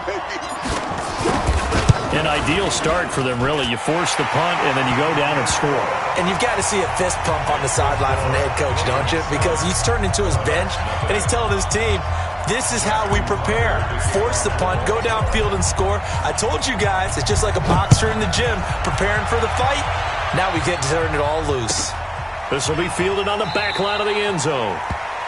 An ideal start for them, really. You force the punt, and then you go down and score. And you've got to see a fist pump on the sideline from the head coach, don't you? Because he's turned into his bench, and he's telling his team, this is how we prepare. Force the punt, go downfield and score. I told you guys, it's just like a boxer in the gym preparing for the fight. Now we get to turn it all loose. This will be fielded on the back line of the end zone.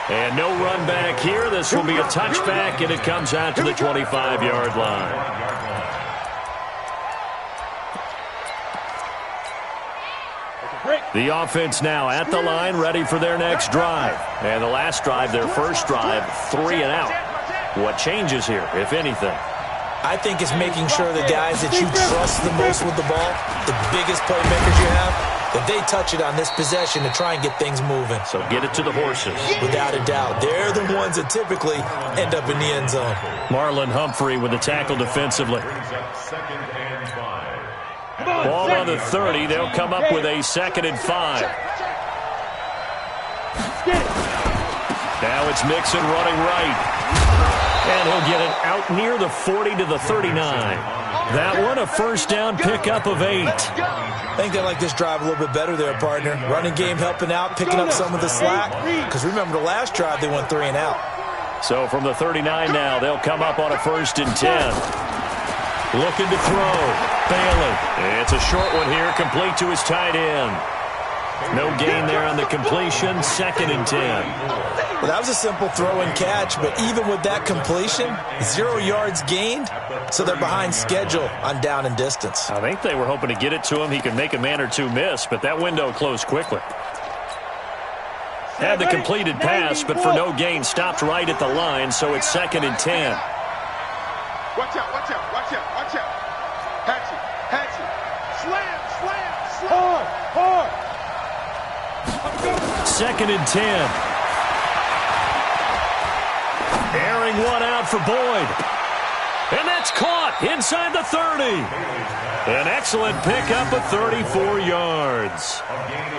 And no run back here. This will be a touchback, and it comes out to the 25-yard line. The offense now at the line, ready for their next drive. And the last drive, their first drive, 3 and out. What changes here, if anything? I think it's making sure the guys that you trust the most with the ball, the biggest playmakers you have, that they touch it on this possession to try and get things moving. So get it to the horses. Without a doubt. They're the ones that typically end up in the end zone. Marlon Humphrey with the tackle defensively. Ball on the 30. They'll come up with a 2nd and 5. Now it's Mixon running right. And he'll get it out near the 40 to the 39. That one a first down pickup of 8. I think they like this drive a little bit better there, partner. Running game helping out, picking up some of the slack. Because remember the last drive, they went 3 and out. So from the 39 now, they'll come up on a 1st and 10. Looking to throw. Bailey. It's a short one here, complete to his tight end. No gain there on the completion, 2nd and 10. Well, that was a simple throw and catch, but even with that completion, 0 yards gained, so they're behind schedule on down and distance. I think they were hoping to get it to him. He could make a man or two miss, but that window closed quickly. Had the completed pass, but for no gain, stopped right at the line, so it's 2nd and 10. Watch out, watch out, watch out, watch out. Hatchet, hatchet. Slam, slam, slam. Hard, hard. 2nd and 10. Airing one out for Boyd. And that's caught inside the 30. An excellent pickup of 34 yards.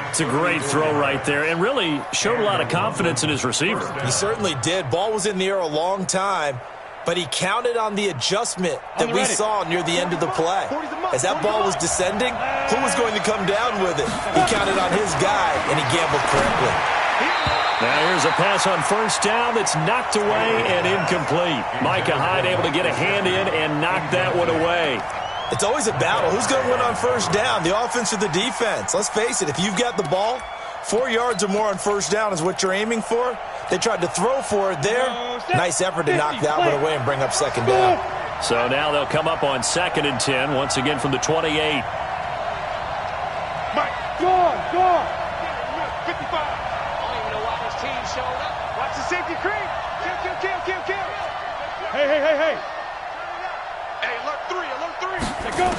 It's a great throw right there and really showed a lot of confidence in his receiver. He certainly did. Ball was in the air a long time, but he counted on the adjustment that we saw near the end of the play. As that ball was descending, who was going to come down with it? He counted on his guy, and he gambled correctly. Now here's a pass on 1st down that's knocked away and incomplete. Micah Hyde able to get a hand in and knock that one away. It's always a battle. Who's going to win on 1st down, the offense or the defense? Let's face it, if you've got the ball, 4 yards or more on 1st down is what you're aiming for. They tried to throw for it there. Nice effort to knock that one away and bring up 2nd down. So now they'll come up on 2nd and 10, once again from the 28. Mike, gone, gone. 55. I don't even know why this team showed up. Watch the safety creep. Kill, kill, kill, kill, kill. Hey, hey, hey, hey. Hey, alert 3, alert 3. There goes.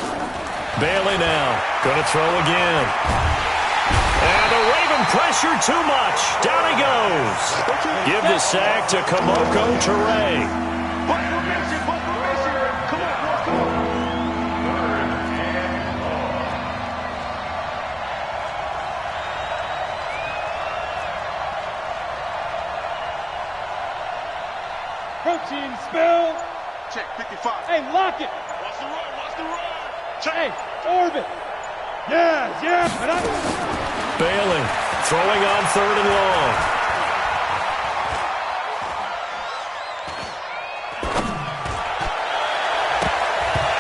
Bailey now, going to throw again. And the Raven pressure too much. Down he goes. Give the sack to Kamoko Toure. Come on, boys, come on. Protein spell. Check 55. Hey, lock it. Watch the run, watch the run. Check. Hey, orbit. Yes, yes. Bailey throwing on 3rd and long.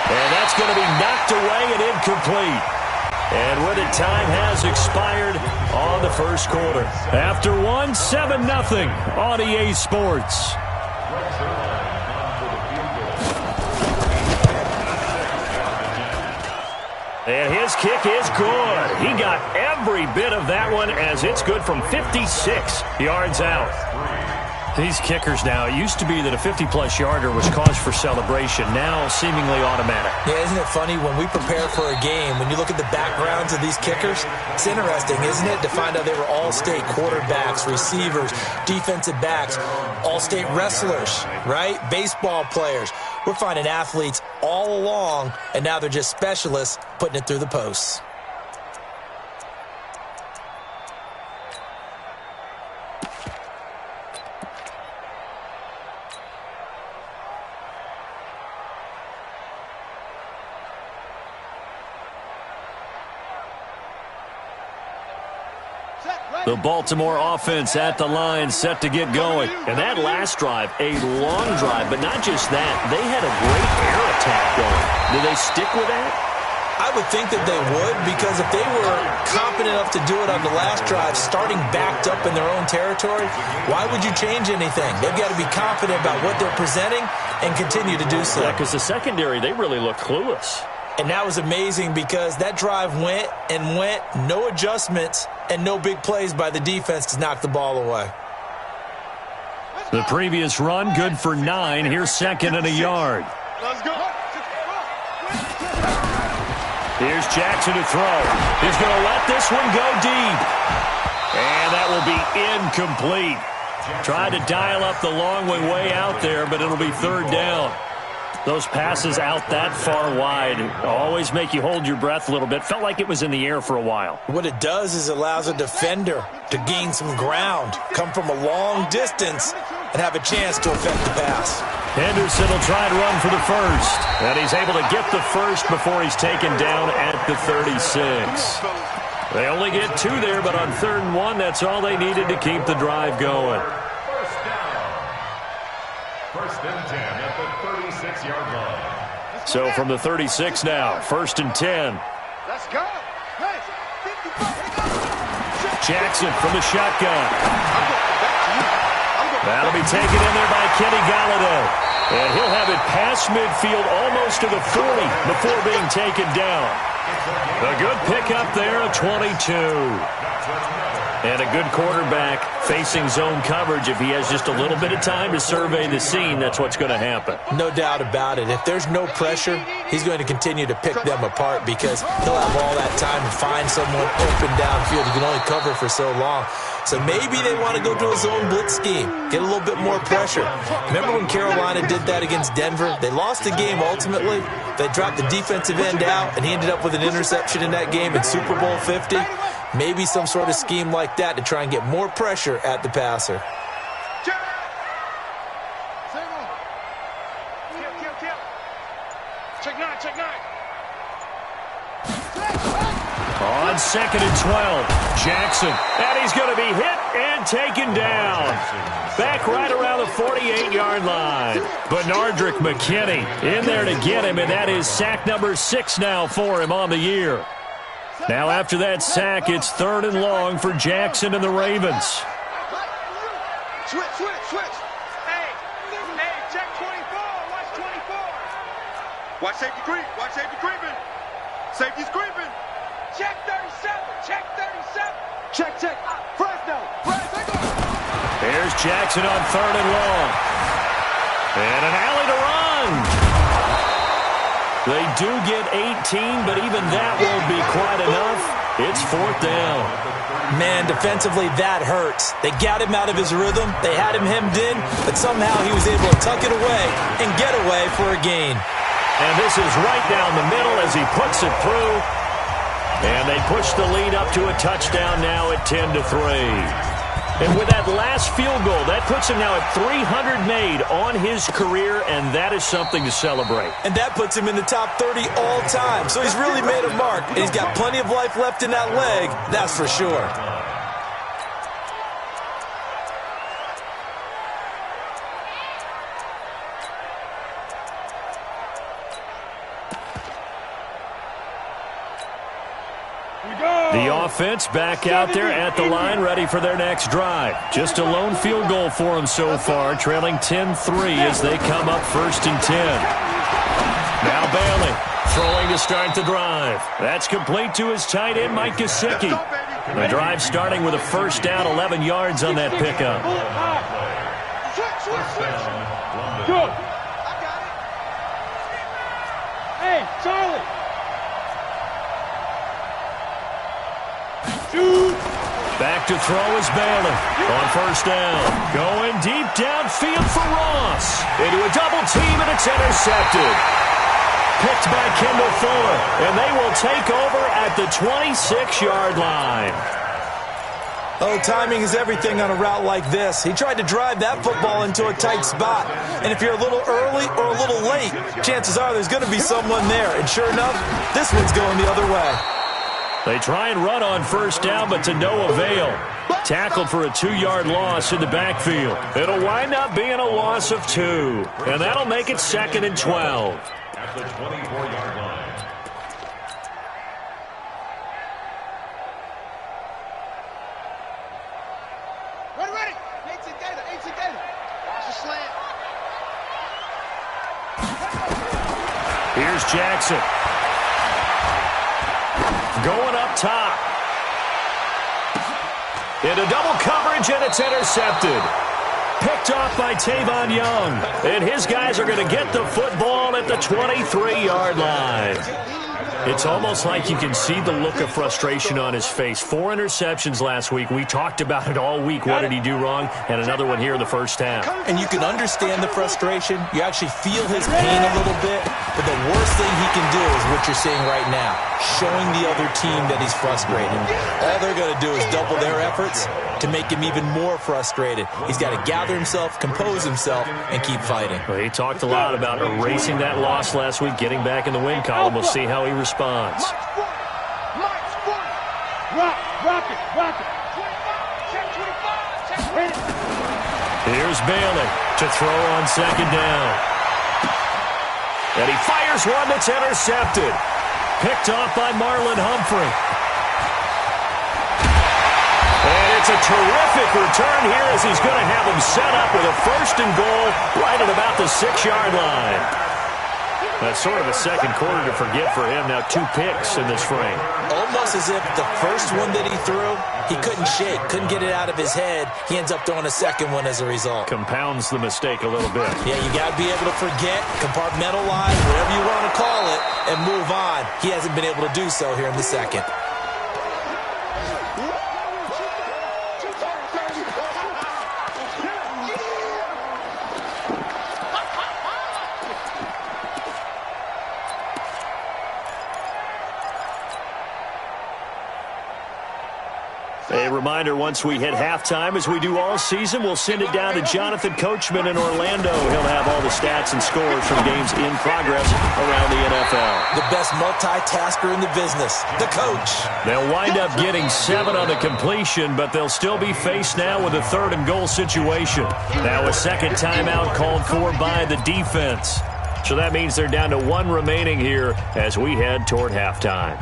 And that's going to be knocked away and incomplete. And with it, time has expired on the 1st quarter. After 7-0 on EA Sports. And his kick is good. He got every bit of that one as it's good from 56 yards out. These kickers now, it used to be that a 50-plus yarder was cause for celebration. Now seemingly automatic. Yeah, isn't it funny when we prepare for a game, when you look at the backgrounds of these kickers, it's interesting, isn't it, to find out they were all-state quarterbacks, receivers, defensive backs, all-state wrestlers, right? Baseball players. We're finding athletes all along, and now they're just specialists putting it through the posts. The Baltimore offense at the line, set to get going. And that last drive, a long drive, but not just that. They had a great air attack going. Do they stick with that? I would think that they would, because if they were confident enough to do it on the last drive, starting backed up in their own territory, why would you change anything? They've got to be confident about what they're presenting and continue to do so. Yeah, because the secondary, they really look clueless. And that was amazing because that drive went and went, no adjustments, and no big plays by the defense to knock the ball away. The previous run, good for 9. Here's 2nd and a yard. Let's go. Here's Jackson to throw. He's going to let this one go deep. And that will be incomplete. Tried to dial up the long way out there, but it'll be 3rd down. Those passes out that far wide always make you hold your breath a little bit. Felt like it was in the air for a while. What it does is it allows a defender to gain some ground, come from a long distance, and have a chance to affect the pass. Henderson will try and run for the 1st. And he's able to get the 1st before he's taken down at the 36. They only get 2 there, but on 3rd and 1, that's all they needed to keep the drive going. 1st and 10 at the 36-yard line. So from the 36 now, 1st and 10. Let's go. Hey, 55. Jackson from the shotgun. I'm going back to you. That'll be taken in there by Kenny Galladay. And he'll have it past midfield almost to the 40 before being taken down. A good pickup there of 22. And a good quarterback facing zone coverage. If he has just a little bit of time to survey the scene, that's what's going to happen. No doubt about it. If there's no pressure, he's going to continue to pick them apart because he'll have all that time to find someone open downfield. He can only cover for so long. So maybe they want to go to a zone blitz scheme, get a little bit more pressure. Remember when Carolina did that against Denver? They lost the game ultimately. They dropped the defensive end out, and he ended up with an interception in that game in Super Bowl 50. Maybe some sort of scheme like that to try and get more pressure at the passer. Check nine. On 2nd and 12, Jackson. And he's going to be hit and taken down. Back right around the 48-yard line. Benardrick McKinney in there to get him, and that is sack number 6 now for him on the year. Now after that sack, it's 3rd and long for Jackson and the Ravens. Switch. Hey, check 24. Watch 24. Watch safety creeping. Safety's creeping. Check 37. Check. Fresno. Here's Jackson on 3rd and long. And an alley to run. They do get 18, but even that won't be quite enough. It's 4th down. Man, defensively, that hurts. They got him out of his rhythm. They had him hemmed in, but somehow he was able to tuck it away and get away for a gain. And this is right down the middle as he puts it through. And they push the lead up to a touchdown now at 10-3. And with that last field goal, that puts him now at 300 made on his career, and that is something to celebrate. And that puts him in the top 30 all time. So he's really made a mark, and he's got plenty of life left in that leg, that's for sure. The offense back out there at the line, ready for their next drive. Just a lone field goal for them so far, trailing 10-3 as they come up 1st and 10. Now Bailey throwing to start the drive. That's complete to his tight end, Mike Gesicki. The drive starting with a 1st down, 11 yards on that pickup. Switch. Good. I got it. Hey, Charlie. Back to throw is Bailey on 1st down. Going deep downfield for Ross. Into a double team, and it's intercepted. Picked by Kendall Fuller, and they will take over at the 26-yard line. Oh, timing is everything on a route like this. He tried to drive that football into a tight spot. And if you're a little early or a little late, chances are there's going to be someone there. And sure enough, this one's going the other way. They try and run on 1st down, but to no avail. Tackled for a 2-yard loss in the backfield. It'll wind up being a loss of 2, and that'll make it 2nd and 12. At the 24-yard line. Ready. 18 Gator. Watch the slant. Here's Jackson. Going up top. Into double coverage, and it's intercepted. Picked off by Tavon Young. And his guys are going to get the football at the 23-yard line. It's almost like you can see the look of frustration on his face. 4 interceptions last week. We talked about it all week. What did he do wrong? And another one here in the 1st half. And you can understand the frustration. You actually feel his pain a little bit. But the worst thing he can do is what you're seeing right now, showing the other team that he's frustrated. All they're going to do is double their efforts to make him even more frustrated. He's got to gather himself, compose himself, and keep fighting. Well, he talked a lot about erasing that loss last week, getting back in the win column. We'll see how he responds. Rock it. Here's Bailey to throw on 2nd down. And he fires one that's intercepted. Picked off by Marlon Humphrey. And It's a terrific return here as he's going to have him set up with a 1st and goal right at about the 6-yard line. That's sort of a second quarter to forget for him. Now 2 picks in this frame. Almost as if the first one that he threw, he couldn't shake, couldn't get it out of his head. He ends up throwing a second one as a result. Compounds the mistake a little bit. Yeah, you got to be able to forget, compartmentalize, whatever you want to call it, and move on. He hasn't been able to do so here in the second. A reminder, once we hit halftime, as we do all season, we'll send it down to Jonathan Coachman in Orlando. He'll have all the stats and scores from games in progress around the NFL. The best multitasker in the business, the coach. They'll wind up getting 7 on the completion, but they'll still be faced now with a 3rd and goal situation. Now a second timeout called for by the defense. So that means they're down to 1 remaining here as we head toward halftime.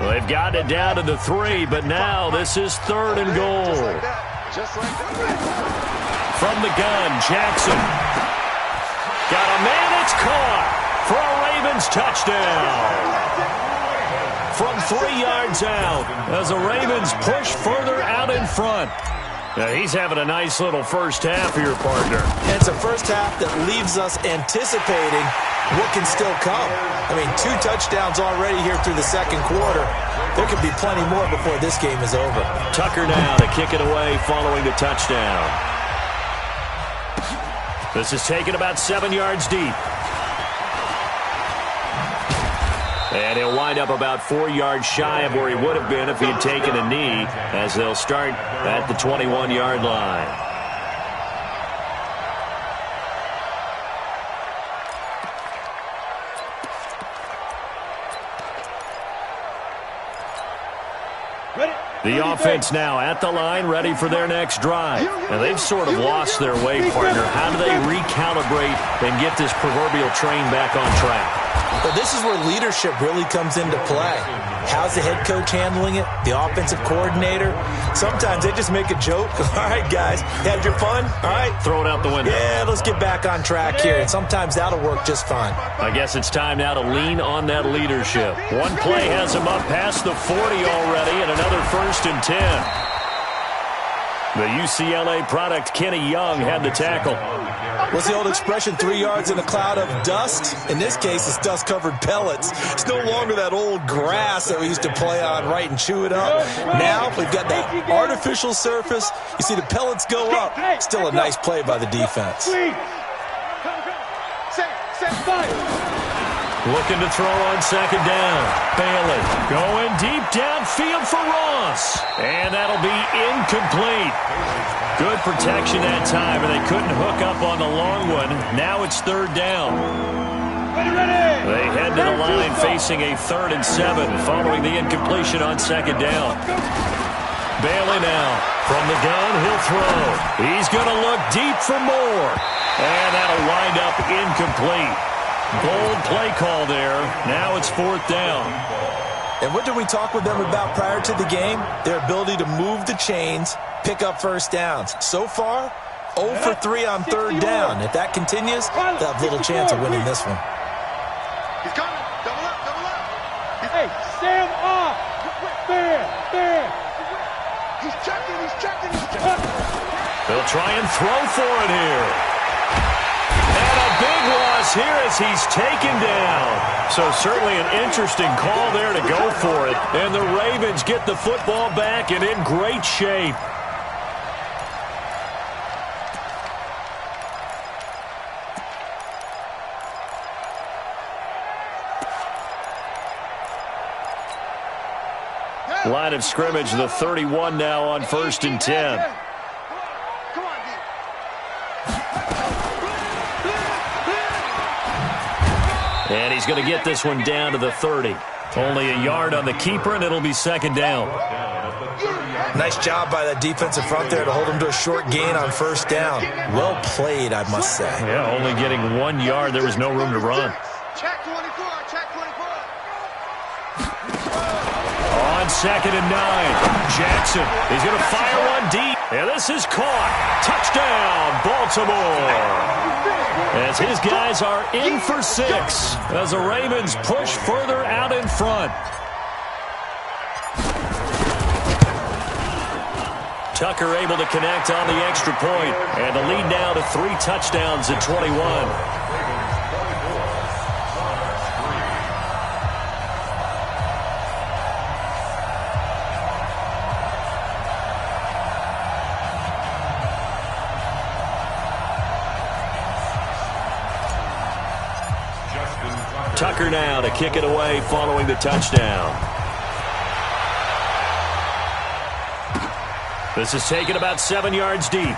They've got it down to the 3, but now this is 3rd and goal. From the gun, Jackson. Got a man, it's caught for a Ravens touchdown. From 3 yards out as the Ravens push further out in front. Now he's having a nice little first half here, partner. And it's a first half that leaves us anticipating what can still come. I mean, 2 touchdowns already here through the second quarter. There could be plenty more before this game is over. Tucker now to kick it away following the touchdown. This is taken about 7 yards deep. And he'll wind up about 4 yards shy of where he would have been if he had taken a knee, as they'll start at the 21-yard line. The offense now at the line, ready for their next drive. And they've sort of lost their way, partner. How do they recalibrate and get this proverbial train back on track? But this is where leadership really comes into play. How's the head coach handling it? The offensive coordinator? Sometimes they just make a joke. All right, guys, had your fun? All right. Throw it out the window. Yeah, let's get back on track here. And sometimes that'll work just fine. I guess it's time now to lean on that leadership. One play has him up past the 40 already, and another 1st and 10. The UCLA product, Kenny Young, had the tackle. What's the old expression, 3 yards in a cloud of dust? In this case, it's dust-covered pellets. It's no longer that old grass that we used to play on, right, and chew it up. Now we've got that artificial surface. You see the pellets go up. Still a nice play by the defense. Looking to throw on second down. Bailey going deep downfield for Ross. And that'll be incomplete. Good protection that time, and they couldn't hook up on the long one. Now it's 3rd down. They head to the line facing a 3rd and 7 following the incompletion on second down. Bailey now from the gun, he'll throw. He's going to look deep for more. And that'll wind up incomplete. Bold play call there. Now it's 4th down. And what did we talk with them about prior to the game? Their ability to move the chains, pick up first downs. So far, 0 for 3 on 3rd down. If that continues, they'll have little chance of winning this one. He's coming. Double up, double up. Hey, stand off. There. He's checking. They'll try and throw for it here. And a big loss here as he's taken down. So certainly an interesting call there to go for it. And the Ravens get the football back and in great shape. Line of scrimmage, the 31 now on 1st and 10. And he's going to get this one down to the 30. Only a yard on the keeper, and it'll be second down. Nice job by that defensive front there to hold him to a short gain on first down. Well played, I must say. Yeah, only getting 1 yard. There was no room to run. Check 24, check 24. On 2nd and 9, Jackson is going to fire one deep. And this is caught. Touchdown, Baltimore. As his guys are in for 6 as the Ravens push further out in front. Tucker able to connect on the extra point, and the lead now to 3 touchdowns at 21. Tucker now to kick it away following the touchdown. This is taken about 7 yards deep.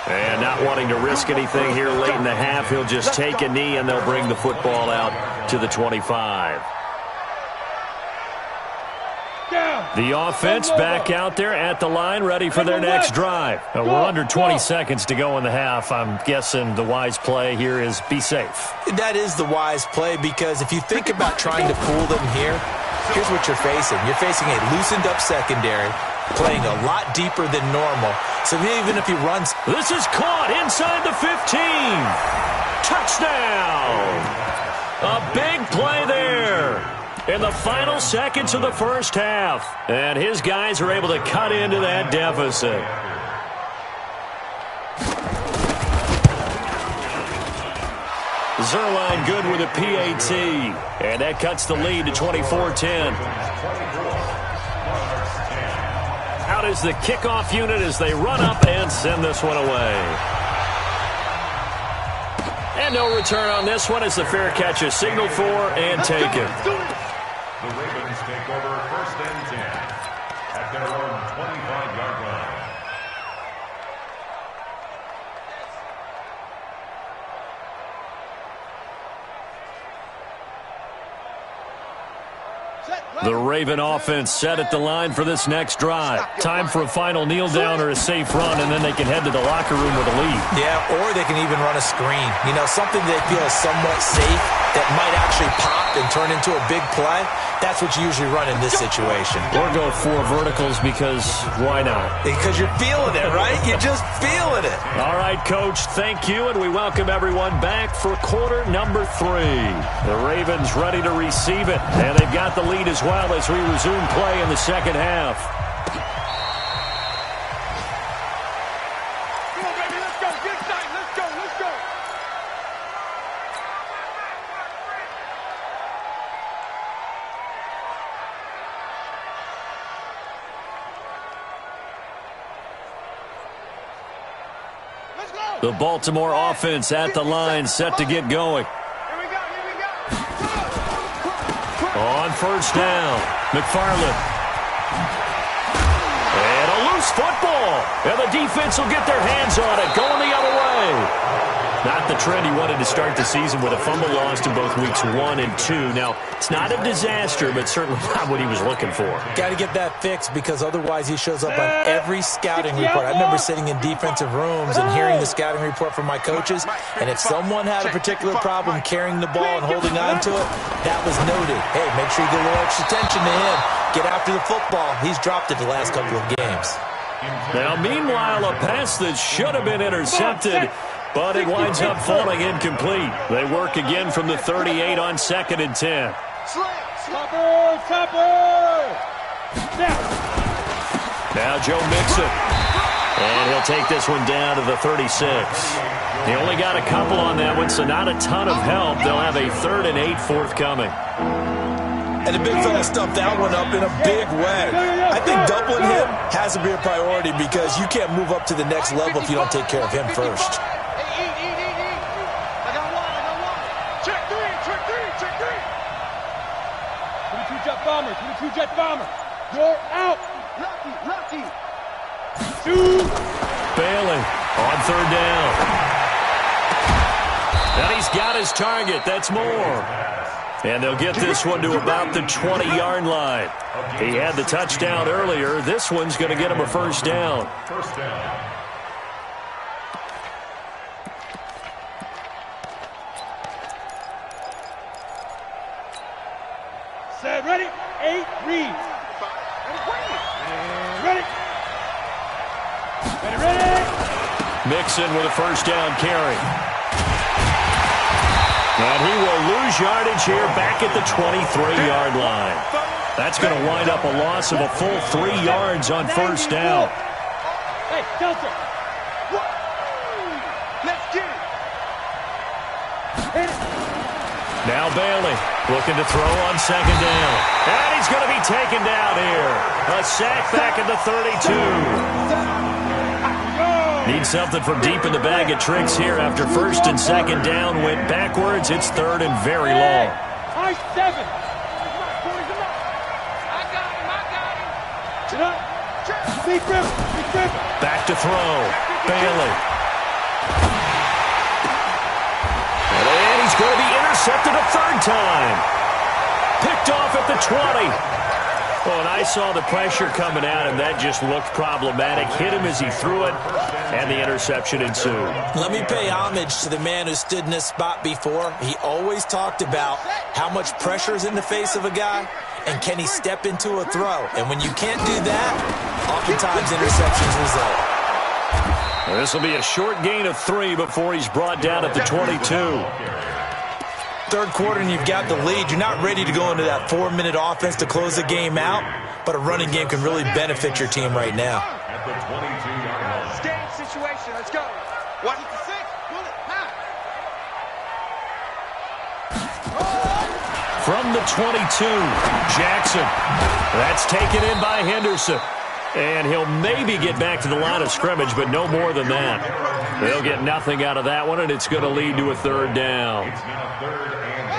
And not wanting to risk anything here late in the half, he'll just take a knee and they'll bring the football out to the 25. The offense back out there at the line, ready for their next drive. We're under 20 seconds to go in the half. I'm guessing the wise play here is be safe. That is the wise play, because if you think about trying to fool them here, here's what you're facing. You're facing a loosened up secondary, playing a lot deeper than normal. So even if he runs... This is caught inside the 15. Touchdown. A big play there in the final seconds of the first half. And his guys are able to cut into that deficit. Zerline good with a PAT. And that cuts the lead to 24-10. Out is the kickoff unit as they run up and send this one away. And no return on this one as the fair catch is signaled for and taken. The Ravens take over 1st and 10 at their own 25-yard line. The Raven offense set at the line for this next drive. Time for a final kneel down or a safe run, and then they can head to the locker room with a lead. Yeah, or they can even run a screen. You know, something they feel is somewhat safe that might actually pop and turn into a big play. That's what you usually run in this situation. Or go 4 verticals because why not? Because you're feeling it, right? You're just feeling it. All right, Coach, thank you, and we welcome everyone back for quarter number 3. The Ravens ready to receive it, and they've got the lead as well as we resume play in the second half. Come on, baby, let's go. Get tight. Let's go. Let's go. Let's go. The Baltimore offense at the line, set to get going. Here we go. Here we go. On first down, McFarland. And a loose football. And the defense will get their hands on it, going the other way. Not the trend he wanted to start the season with a fumble lost in both weeks 1 and 2. Now, it's not a disaster, but certainly not what he was looking for. Got to get that fixed, because otherwise he shows up on every scouting report. I remember sitting in defensive rooms and hearing the scouting report from my coaches, and if someone had a particular problem carrying the ball and holding on to it, that was noted. Hey, make sure you give a little extra attention to him. Get after the football. He's dropped it the last couple of games. Now, meanwhile, a pass that should have been intercepted, but it winds up falling incomplete. They work again from the 38 on 2nd and 10. Now Joe Mixon. And he'll take this one down to the 36. He only got a couple on that one, so not a ton of help. They'll have a 3rd and 8 forthcoming. And the big fella stuffed that one up in a big way. I think doubling him has to be a priority, because you can't move up to the next level if you don't take care of him first. I got one. Check 3. 22 jet bombers. 22 jet bombers. You're out. Lucky. Shoot. Bailey on 3rd down. And he's got his target. That's more. And they'll get this one to about the 20-yard line. He had the touchdown earlier. This one's going to get him a first down. First down. Set, ready? 8, read. Ready? Ready? Mixon with a first down carry. And he will lose yardage here back at the 23-yard line. That's going to wind up a loss of a full 3 yards on first down. Hey, Delta. Let's get it. Now Bailey looking to throw on second down. And he's going to be taken down here. A sack back at the 32. Need something from deep in the bag of tricks here after first and second down went backwards. It's third and very long. High 7. I got him. Big grip. Back to throw. Bailey. And he's going to be intercepted a third time. Picked off at the 20. Well, and I saw the pressure coming at him. That just looked problematic. Hit him as he threw it, and the interception ensued. Let me pay homage to the man who stood in this spot before. He always talked about how much pressure is in the face of a guy, and can he step into a throw. And when you can't do that, oftentimes interceptions result. Well, this will be a short gain of 3 before he's brought down at the 22. Third quarter and you've got the lead. You're not ready to go into that 4-minute offense to close the game out, but a running game can really benefit your team right now. At the 22-yard line. Game situation. Let's go. 1 to 6. Pull it. From the 22, Jackson. That's taken in by Henderson. And he'll maybe get back to the line of scrimmage, but no more than that. They'll get nothing out of that one, and it's going to lead to a third down.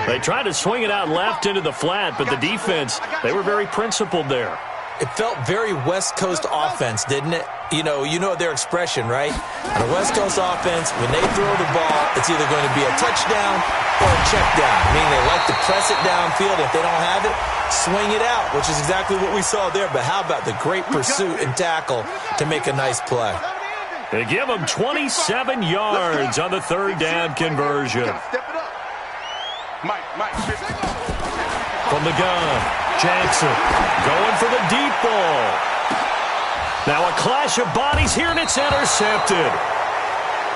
They tried to swing it out left into the flat, but the defense, they were very principled there. It felt very West Coast offense, didn't it? You know their expression, right? On a West Coast offense, when they throw the ball, it's either going to be a touchdown or a check down, meaning they like to press it downfield. If they don't have it, swing it out, which is exactly what we saw there. But how about the great pursuit and tackle to make a nice play? They give him 27 yards on the third down conversion. From the gun, Jackson going for the deep ball. Now a clash of bodies here, and it's intercepted.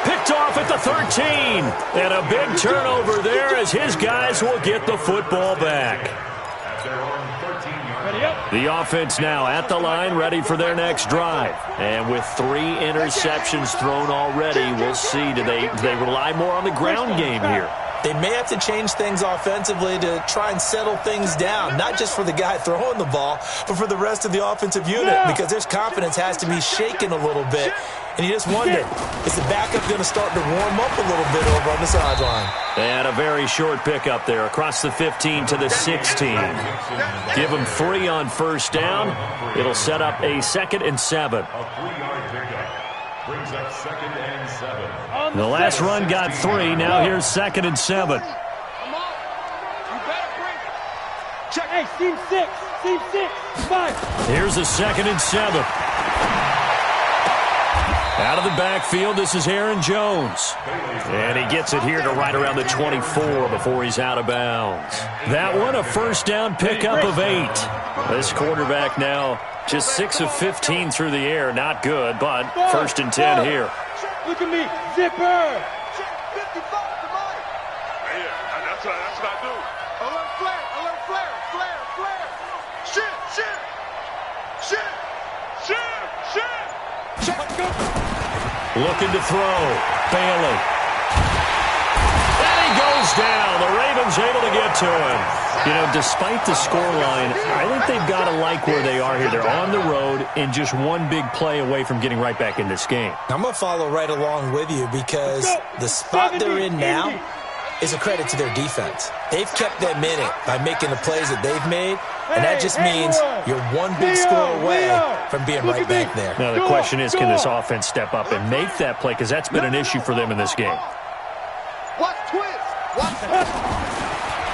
Picked off at the 13. And a big turnover there as his guys will get the football back. The offense now at the line, ready for their next drive. And with 3 interceptions thrown already, we'll see. Do they rely more on the ground game here? They may have to change things offensively to try and settle things down, not just for the guy throwing the ball, but for the rest of the offensive unit, because their confidence has to be shaken a little bit. And you just wonder, is the backup going to start to warm up a little bit over on the sideline? And a very short pickup there across the 15 to the 16. Give them 3 on first down. It'll set up a 2nd and 7. A 3-yard pickup brings up 2nd and 7. The last run got 3. Now here's 2nd and 7. Come on. You better bring it. Check. Hey, team 6. Team 6. 5. Here's a 2nd and 7. Out of the backfield, this is Aaron Jones. And he gets it here to right around the 24 before he's out of bounds. That one, a first down pickup of 8. This quarterback now just 6 of 15 through the air. Not good, but 1st and 10 here. Look at me. Zipper. That's what I do. Alert flare. Shit. Looking to throw. Bailey. And he goes down. The Ravens able to get to him. You know, despite the scoreline, I think they've got to like where they are here. They're on the road and just one big play away from getting right back in this game. I'm going to follow right along with you because the spot they're in now is a credit to their defense. They've kept them in it by making the plays that they've made, and that just means you're one big score away from being right back there. Now, the question is, can this offense step up and make that play? Because that's been an issue for them in this game. Watch twist.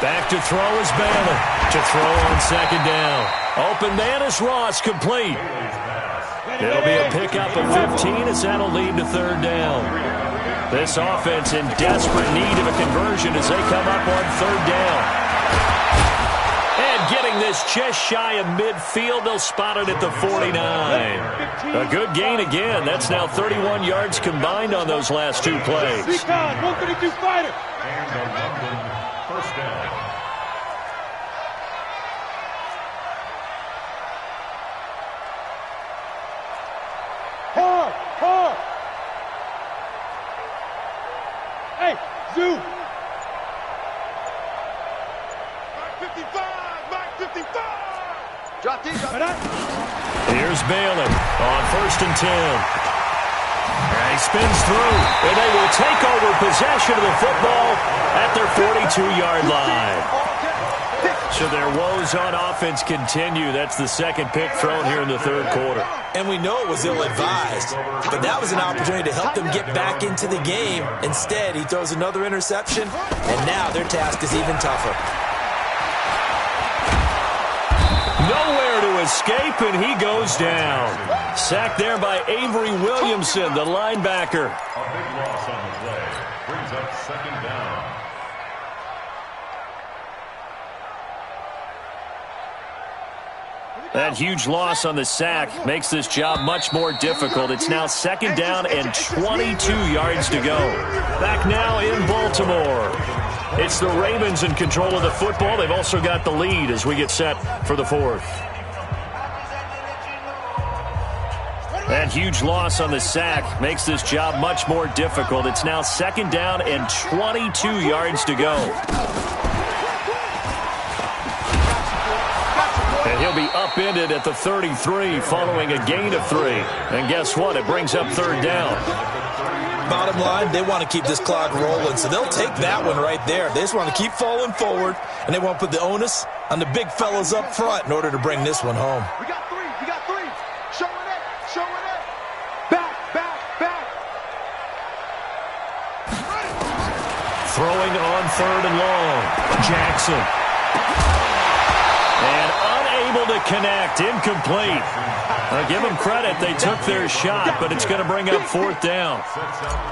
Back to throw is Bailey. To throw on second down. Open man is Ross, complete. It'll be a pickup of 15 as that'll lead to third down. This offense in desperate need of a conversion as they come up on third down. And getting this just shy of midfield, they'll spot it at the 49. A good gain again. That's now 31 yards combined on those last two plays. 132 fighter. And the London first down. Hard. Hey, Zoo. Mark 55. Drop deep. Here's Bailey on 1st and 10. And he spins through, and they will take over possession of the football at their 42-yard line. So their woes on offense continue. That's the second pick thrown here in the third quarter. And we know it was ill-advised, but that was an opportunity to help them get back into the game. Instead, he throws another interception, and now their task is even tougher. Nowhere to escape, and he goes down. Sacked there by Avery Williamson, the linebacker. A big loss on the play. Brings up second down. That huge loss on the sack makes this job much more difficult. It's now second down and 22 yards to go. Back now in Baltimore. It's the Ravens in control of the football. They've also got the lead as we get set for the fourth. That huge loss on the sack makes this job much more difficult. It's now second down and 22 yards to go. And he'll be upended at the 33 following a gain of 3. And guess what? It brings up third down. Bottom line, they want to keep this clock rolling, so they'll take that one right there. They just want to keep falling forward, and they want to put the onus on the big fellas up front in order to bring this one home. We got three. Showing it. Back. Throwing on third and long. Jackson. And unable to connect. Incomplete. Give them credit. They took their shot, but it's going to bring up fourth down.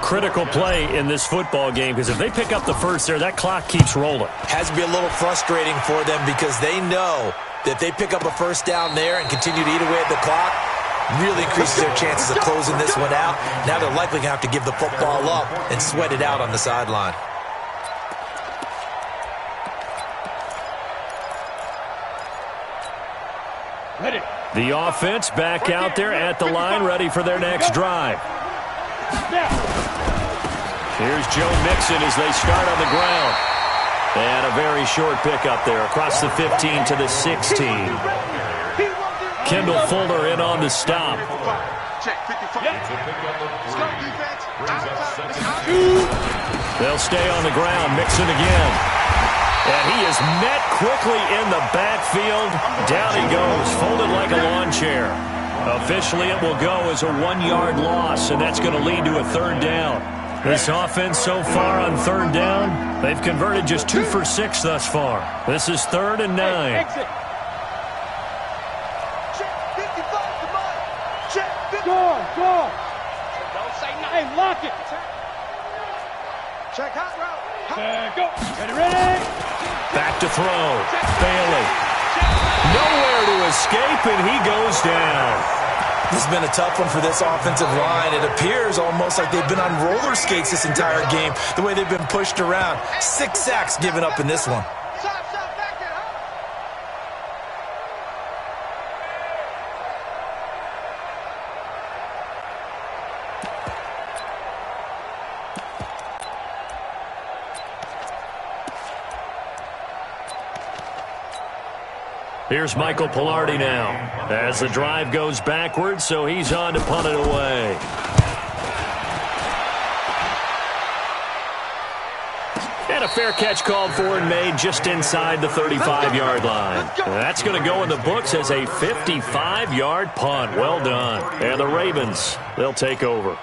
Critical play in this football game because if they pick up the first there, that clock keeps rolling. Has to be a little frustrating for them because they know that if they pick up a first down there and continue to eat away at the clock, really increases their chances of closing this one out. Now they're likely going to have to give the football up and sweat it out on the sideline. Ready. The offense back out there at the line, ready for their next drive. Here's Joe Mixon as they start on the ground. And a very short pickup there across the 15 to the 16. Kendall Fuller in on the stop. They'll stay on the ground. Mixon again. And he is met quickly in the backfield. Down he goes, folded like a lawn chair. Officially, it will go as a 1-yard loss, and that's going to lead to a third down. This offense so far on third down, they've converted just 2 for 6 thus far. This is 3rd and 9. Go. Don't say nothing. Hey, lock it. Check hot route. Go. Ready. Back to throw. Bailey. Nowhere to escape, and he goes down. This has been a tough one for this offensive line. It appears almost like they've been on roller skates this entire game, the way they've been pushed around. 6 sacks given up in this one. Here's Michael Pilardi now as the drive goes backwards, so he's on to punt it away. And a fair catch called for and made just inside the 35-yard line. That's going to go in the books as a 55-yard punt. Well done. And the Ravens, they'll take over.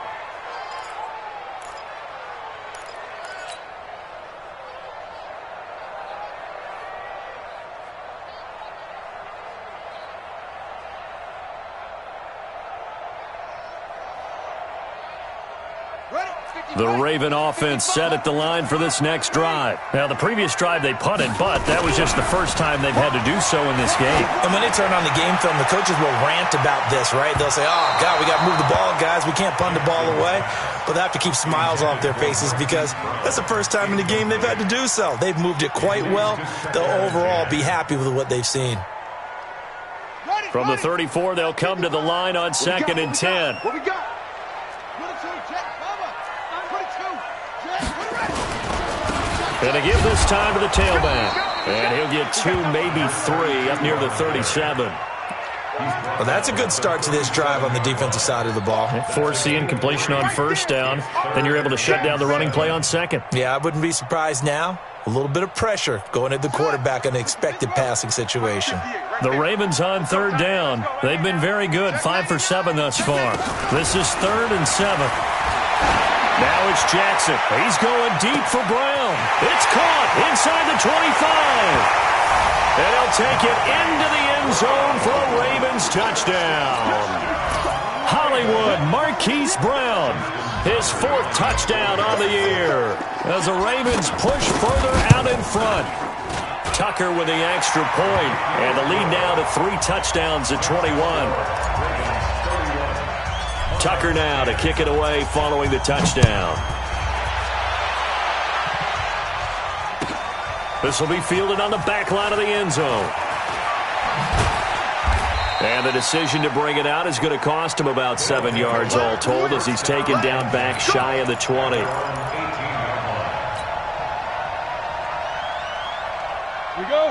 The Raven offense set at the line for this next drive. Now, the previous drive they punted, but that was just the first time they've had to do so in this game. And when they turn on the game film, the coaches will rant about this, right? They'll say, oh, God, we got to move the ball, guys. We can't punt the ball away. But they have to keep smiles off their faces because that's the first time in the game they've had to do so. They've moved it quite well. They'll overall be happy with what they've seen. From the 34, they'll come to the line on 2nd and 10. What we got? And to give this time to the tailback. And he'll get 2, maybe 3 up near the 37. Well, that's a good start to this drive on the defensive side of the ball. Force the incompletion on 1st down. Then you're able to shut down the running play on 2nd. Yeah, I wouldn't be surprised now. A little bit of pressure going at the quarterback in an expected passing situation. The Ravens on 3rd down. They've been very good, 5 for 7 thus far. This is 3rd and 7. Now it's Jackson. He's going deep for Brown. It's caught inside the 25. And he'll take it into the end zone for a Ravens touchdown. Hollywood Marquise Brown, his 4th touchdown on the year as the Ravens push further out in front. Tucker with the extra point, and the lead now to 3 touchdowns at 21. Tucker now to kick it away following the touchdown. This will be fielded on the back line of the end zone. And the decision to bring it out is going to cost him about 7 yards all told as he's taken down back shy of the 20.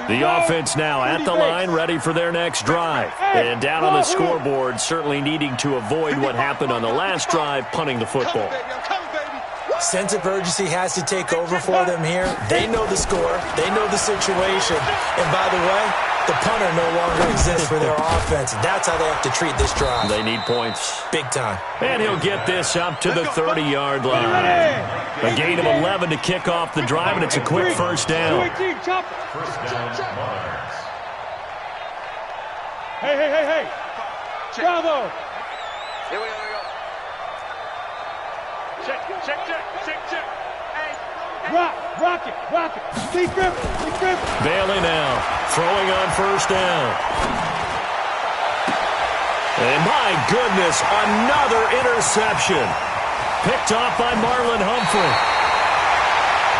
The offense now at the line, ready for their next drive. And down on the scoreboard, certainly needing to avoid what happened on the last drive, punting the football. Sense of urgency has to take over for them here. They know the score. They know the situation. And by the way, the punter no longer exists for their offense. That's how they have to treat this drive. They need points. Big time. And he'll get this up to the 30-yard line. A gain of 11 to kick off the drive, and it's a quick 1st down. Hey. Bravo. Here we go. Check. Rock it. Steve Griffin. Bailey now, throwing on 1st down. And my goodness, another interception. Picked off by Marlon Humphrey.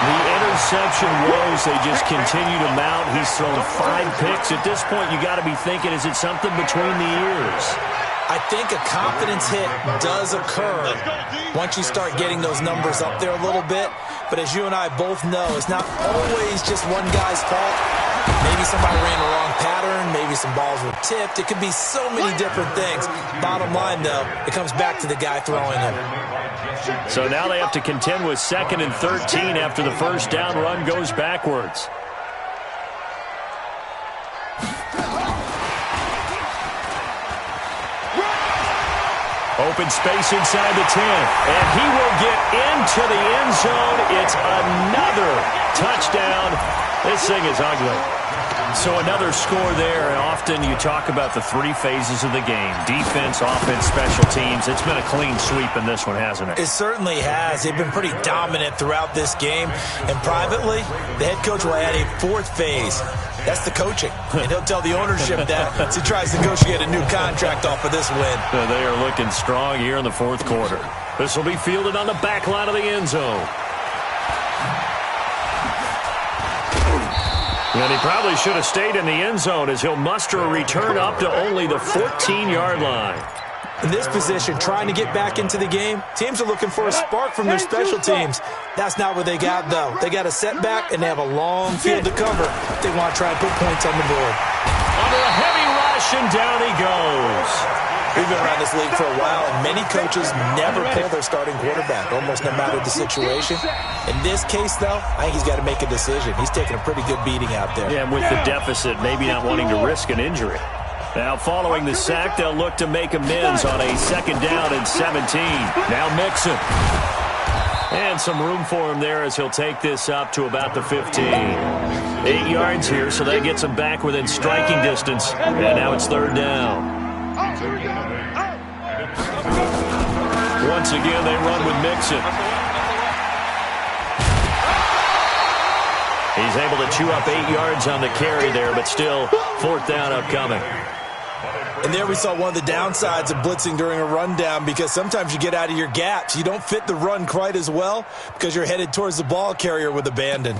The interception woes, they just continue to mount. He's thrown 5 picks. At this point, you got to be thinking, is it something between the ears? I think a confidence hit does occur once you start getting those numbers up there a little bit. But as you and I both know, it's not always just one guy's fault. Maybe somebody ran the wrong pattern. Maybe some balls were tipped. It could be so many different things. Bottom line, though, it comes back to the guy throwing them. So now they have to contend with 2nd and 13 after the 1st down run goes backwards. Open space inside the 10. And he will get into the end zone. It's another touchdown. This thing is ugly. So another score there. And often you talk about the 3 phases of the game. Defense, offense, special teams. It's been a clean sweep in this one, hasn't it? It certainly has. They've been pretty dominant throughout this game. And privately, the head coach will add a 4th phase. That's the coaching. And he'll tell the ownership that as he tries to negotiate a new contract off of this win. They are looking strong here in the 4th quarter. This will be fielded on the back line of the end zone. And he probably should have stayed in the end zone as he'll muster a return up to only the 14-yard line. In this position, trying to get back into the game, teams are looking for a spark from their special teams. That's not what they got, though. They got a setback, and they have a long field to cover. They want to try and put points on the board. Under a heavy rush, and down he goes. We've been around this league for a while, and many coaches never pull their starting quarterback, almost no matter the situation. In this case, though, I think he's got to make a decision. He's taking a pretty good beating out there. Yeah, and with the deficit, maybe not wanting to risk an injury. Now, following the sack, they'll look to make amends on a 2nd down and 17. Now Mixon. And some room for him there as he'll take this up to about the 15. 8 yards here, so that gets him back within striking distance. And now it's 3rd down. Once again, they run with Mixon. He's able to chew up 8 yards on the carry there, but still 4th down upcoming. And there we saw one of the downsides of blitzing during a rundown, because sometimes you get out of your gaps. You don't fit the run quite as well because you're headed towards the ball carrier with abandon.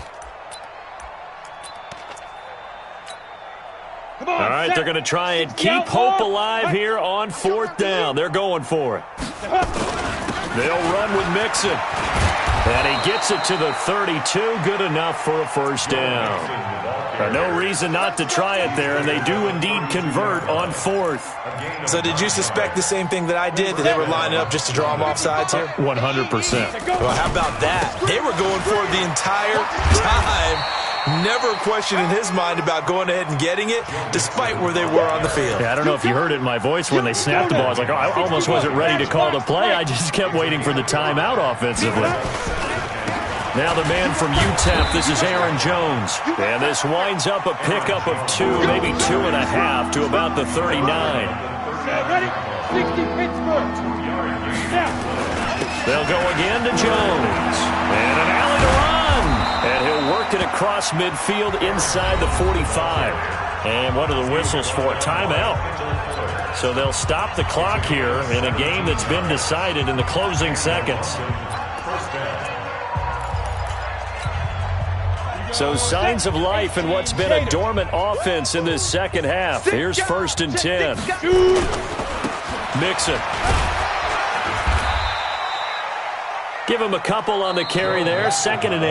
All right, they're going to try and keep hope alive here on 4th down. They're going for it. They'll run with Mixon. And he gets it to the 32. Good enough for a 1st down. No reason not to try it there, and they do indeed convert on 4th. So did you suspect the same thing that I did, that they were lining up just to draw them off sides here? 100%. Well, how about that? They were going for it the entire time. Never a question in his mind about going ahead and getting it, despite where they were on the field. Yeah, I don't know if you heard it in my voice when they snapped the ball. I was like, oh, I almost wasn't ready to call the play. I just kept waiting for the timeout offensively. Now the man from UTEP, this is Aaron Jones. And this winds up a pickup of 2, maybe 2.5 to about the 39. Ready? 60 Pittsburgh. They'll go again to Jones. And an alley to run. And he'll work it across midfield inside the 45. And what are the whistles for? Timeout. So they'll stop the clock here in a game that's been decided in the closing seconds. So signs of life in what's been a dormant offense in this second half. Here's 1st and 10. Mixon. Give him a couple on the carry there. 2nd and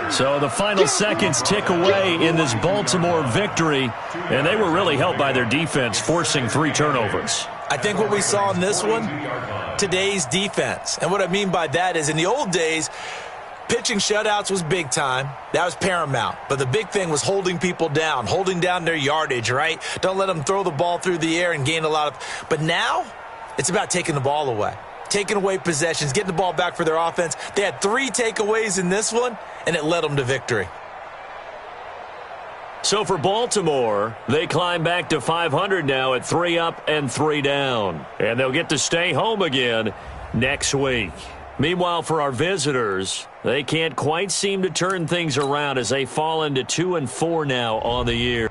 8. So the final seconds tick away in this Baltimore victory. And they were really helped by their defense, forcing 3 turnovers. I think what we saw in this one, today's defense. And what I mean by that is, in the old days, pitching shutouts was big time. That was paramount. But the big thing was holding people down, holding down their yardage, right? Don't let them throw the ball through the air and gain a lot of... But now, it's about taking the ball away. Taking away possessions, getting the ball back for their offense. They had 3 takeaways in this one, and it led them to victory. So for Baltimore, they climb back to 500 now at 3 up and 3 down. And they'll get to stay home again next week. Meanwhile, for our visitors, they can't quite seem to turn things around as they fall into 2-4 now on the year.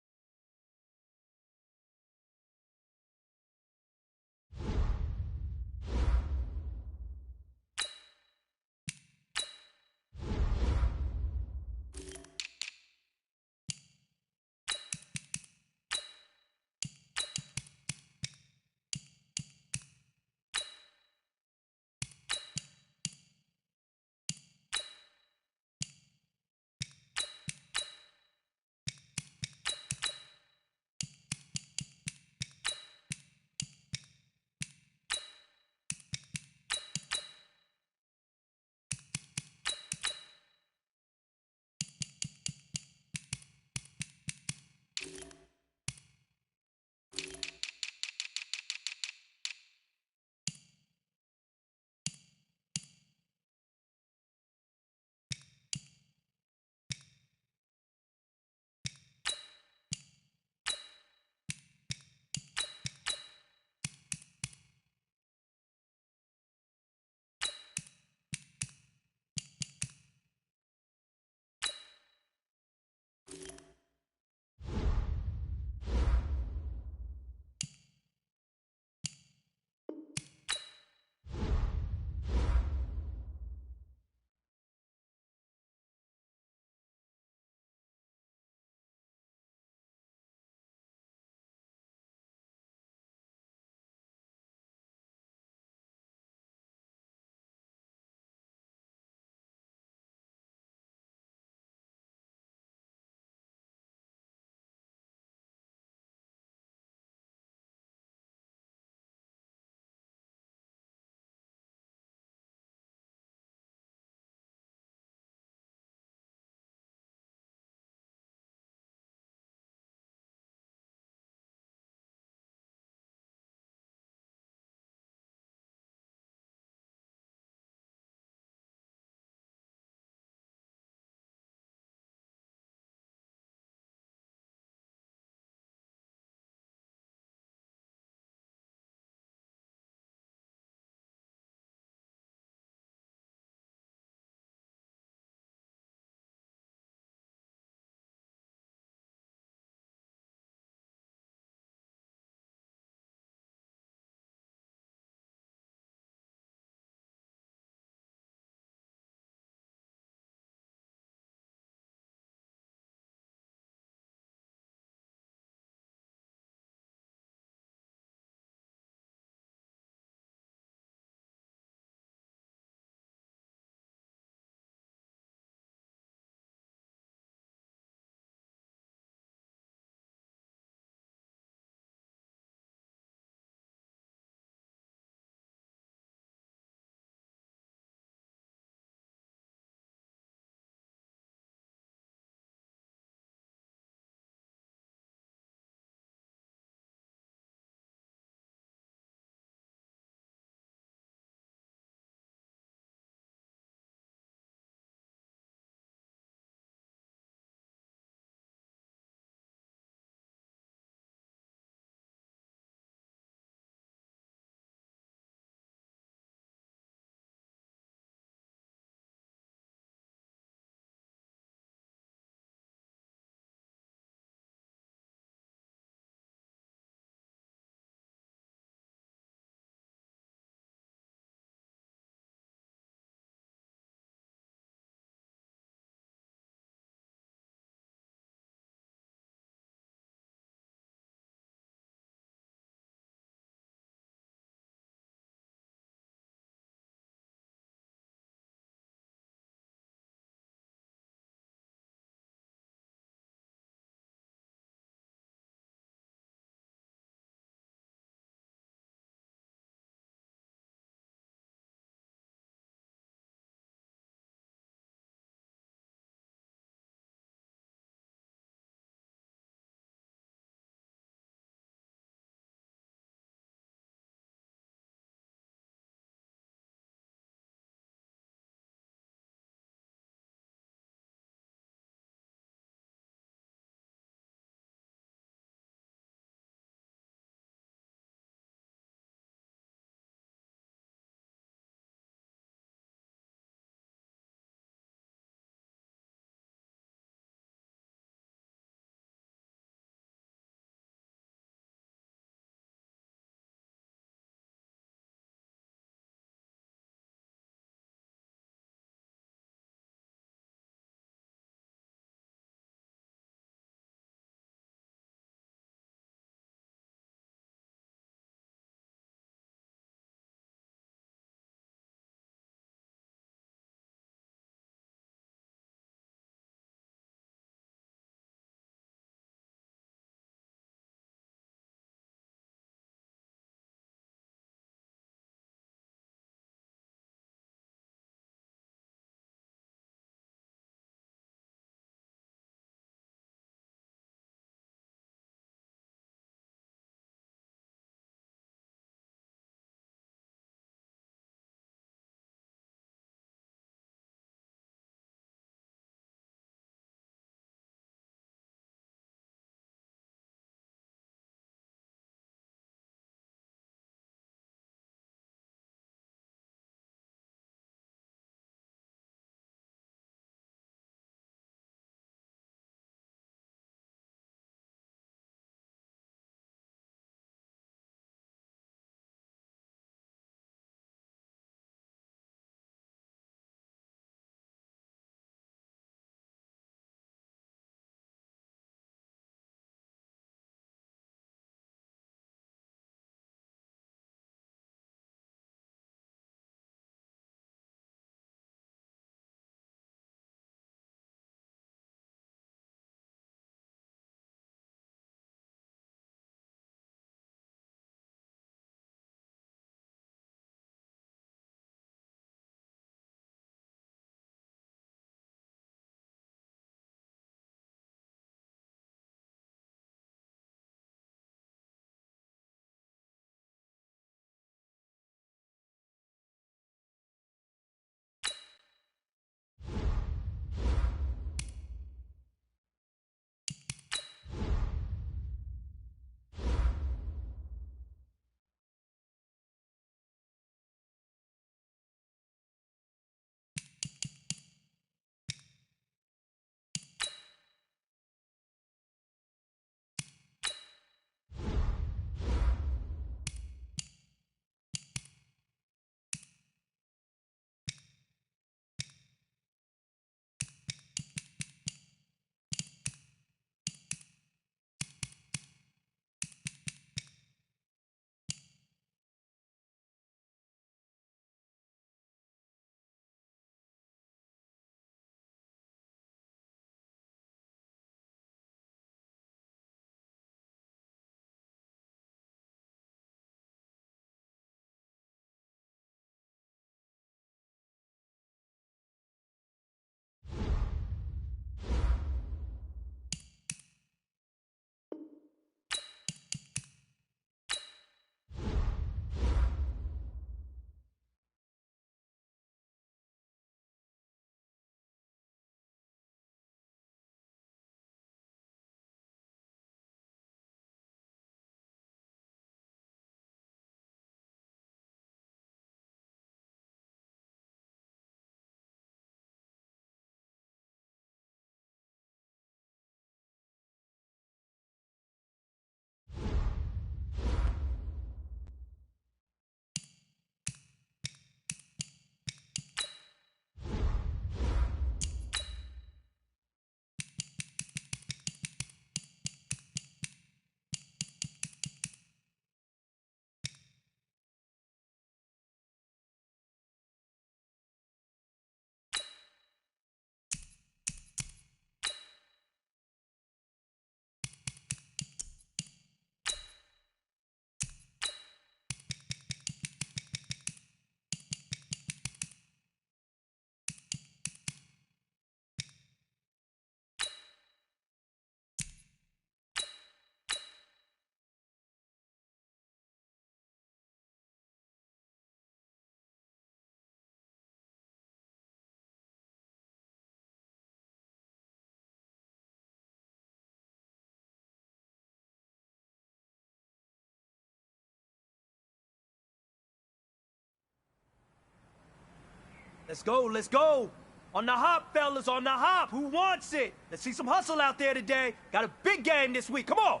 Let's go, let's go. On the hop, fellas, on the hop. Who wants it? Let's see some hustle out there today. Got a big game this week. Come on.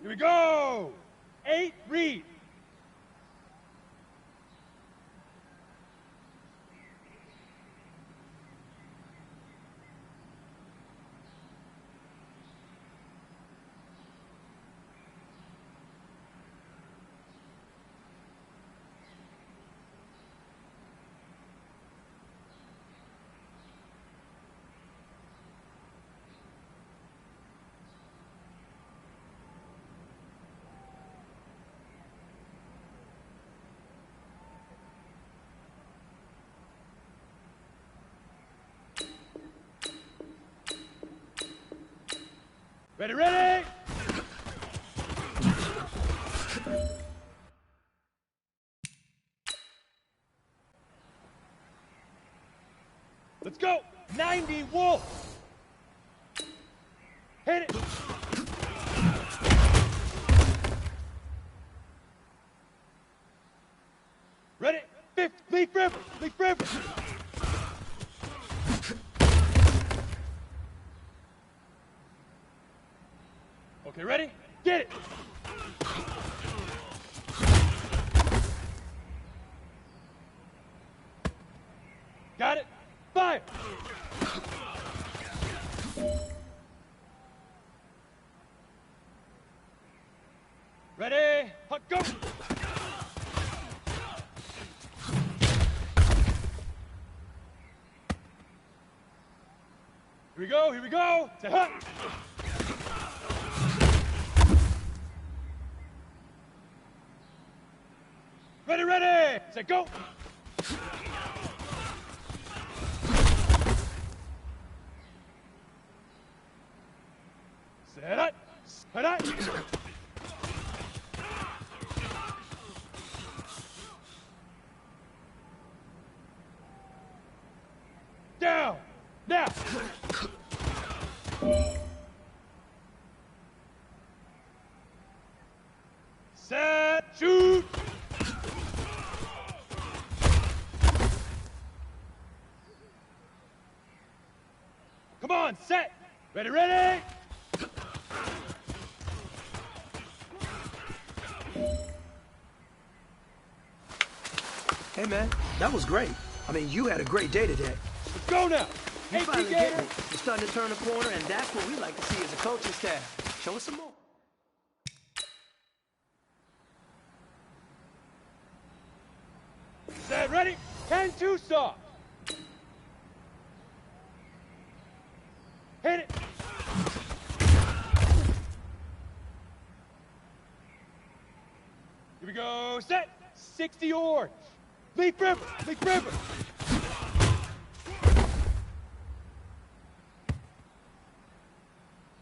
Here we go. 8, read. Ready, ready! Let's go! 90 Wolf! Hit it! Ready? 50, Leaf River! Leaf River! Okay, ready? Get it! Got it? Fire! Ready? Hot, go! Here we go, here we go! Say hot! Ready, ready! Say go! Set up! Set up! Down! Now! Set! Shoot! Come on, set! Ready, ready! Hey, man, that was great. I mean, you had a great day today. Let's go now! You Hey, finally Gator! get it. You're starting to turn the corner, and that's what we like to see as a coaching staff. Show us some more. Set, ready? 10-2 soft. Hit it. Here we go. Set. 60 orange. Leaf River. Leaf River.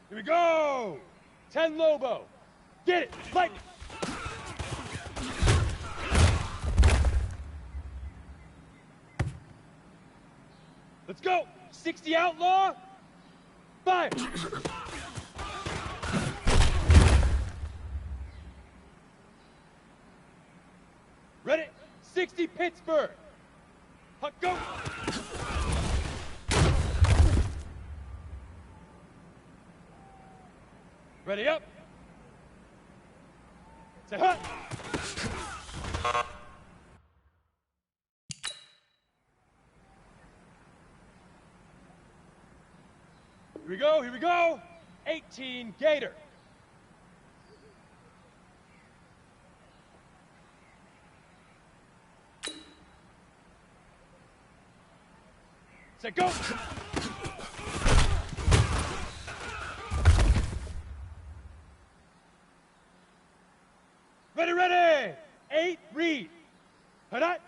Here we go. 10 Lobo. Get it. Lightning. Let's go. 60 Outlaw. Fire. Ready? 60 Pittsburgh. Hot, go. Ready up. Say hot. Here we go, here we go. 18 Gator. Say go. Ready, ready. 8 read. Hot.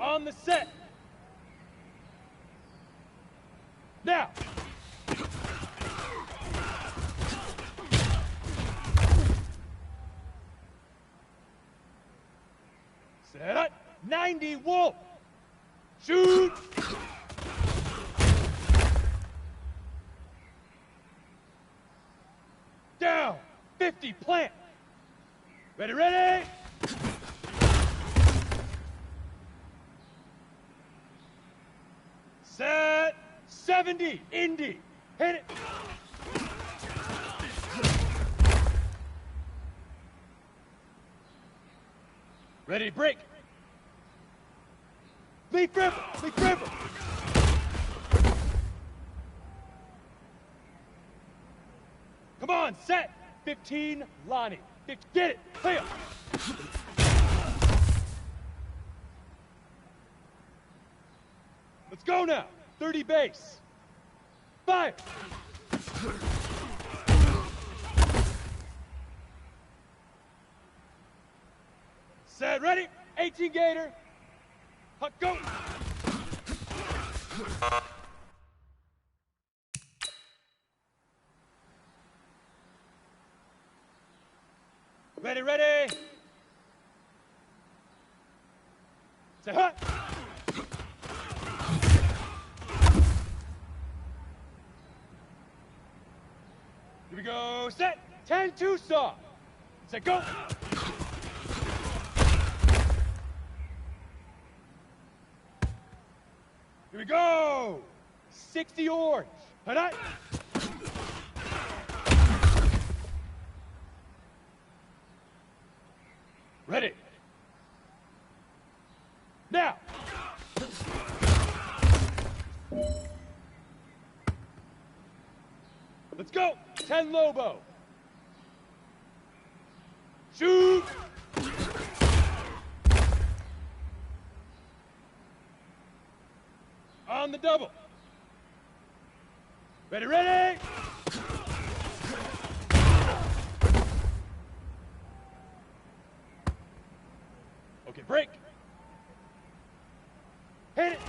On the set. Now. Set up. 90 Wolf. Shoot. 50, plant. Ready, ready. Set, 70, Indy. Hit it. Ready, break. Leaf river, leaf river. Come on, set. 15, Lonnie. Get it, play up. Let's go now. 30 base. 5. Set, ready. 18 Gator. Huck, go. Ready, ready. Say hut. Here we go. Set. 10 Tucson. Set, go. Here we go. 60 Orange. Hut. Ready. Now. Let's go. 10 Lobo. Shoot. On the double. Ready, ready. Okay, break. Hit it.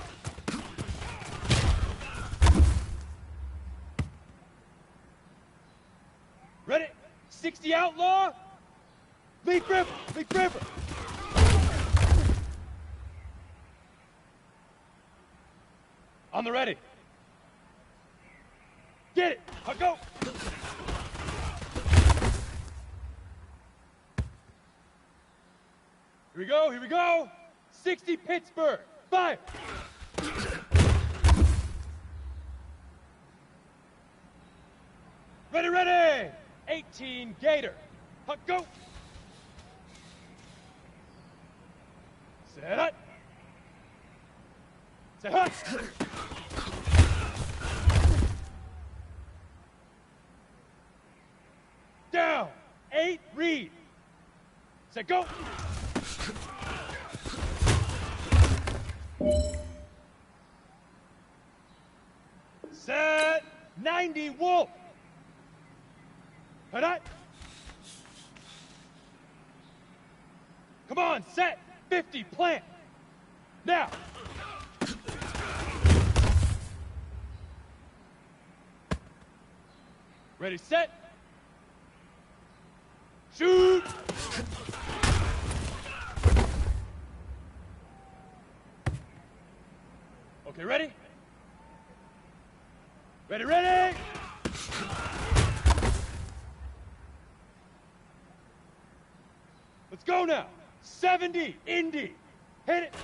Ready? 60 Outlaw. Leaf river, leaf river. On the ready. Get it. I'll go. Here we go, here we go. 60 Pittsburgh. 5. Ready, ready. 18 Gator. Huck, go. Set up. Set up. Down. 8 Reed. Set, go. Set. 90 Wolf. Hut, hut. Come on, set. 50 plant. Now. Ready, set. Shoot. Okay, ready? Ready, ready. Let's go now. 70, Indy. Hit it.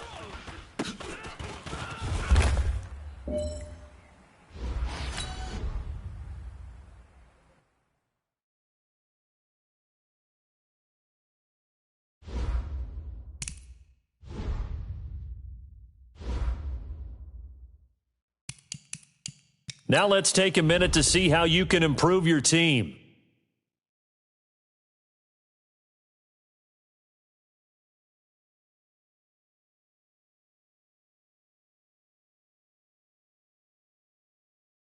Now let's take a minute to see how you can improve your team.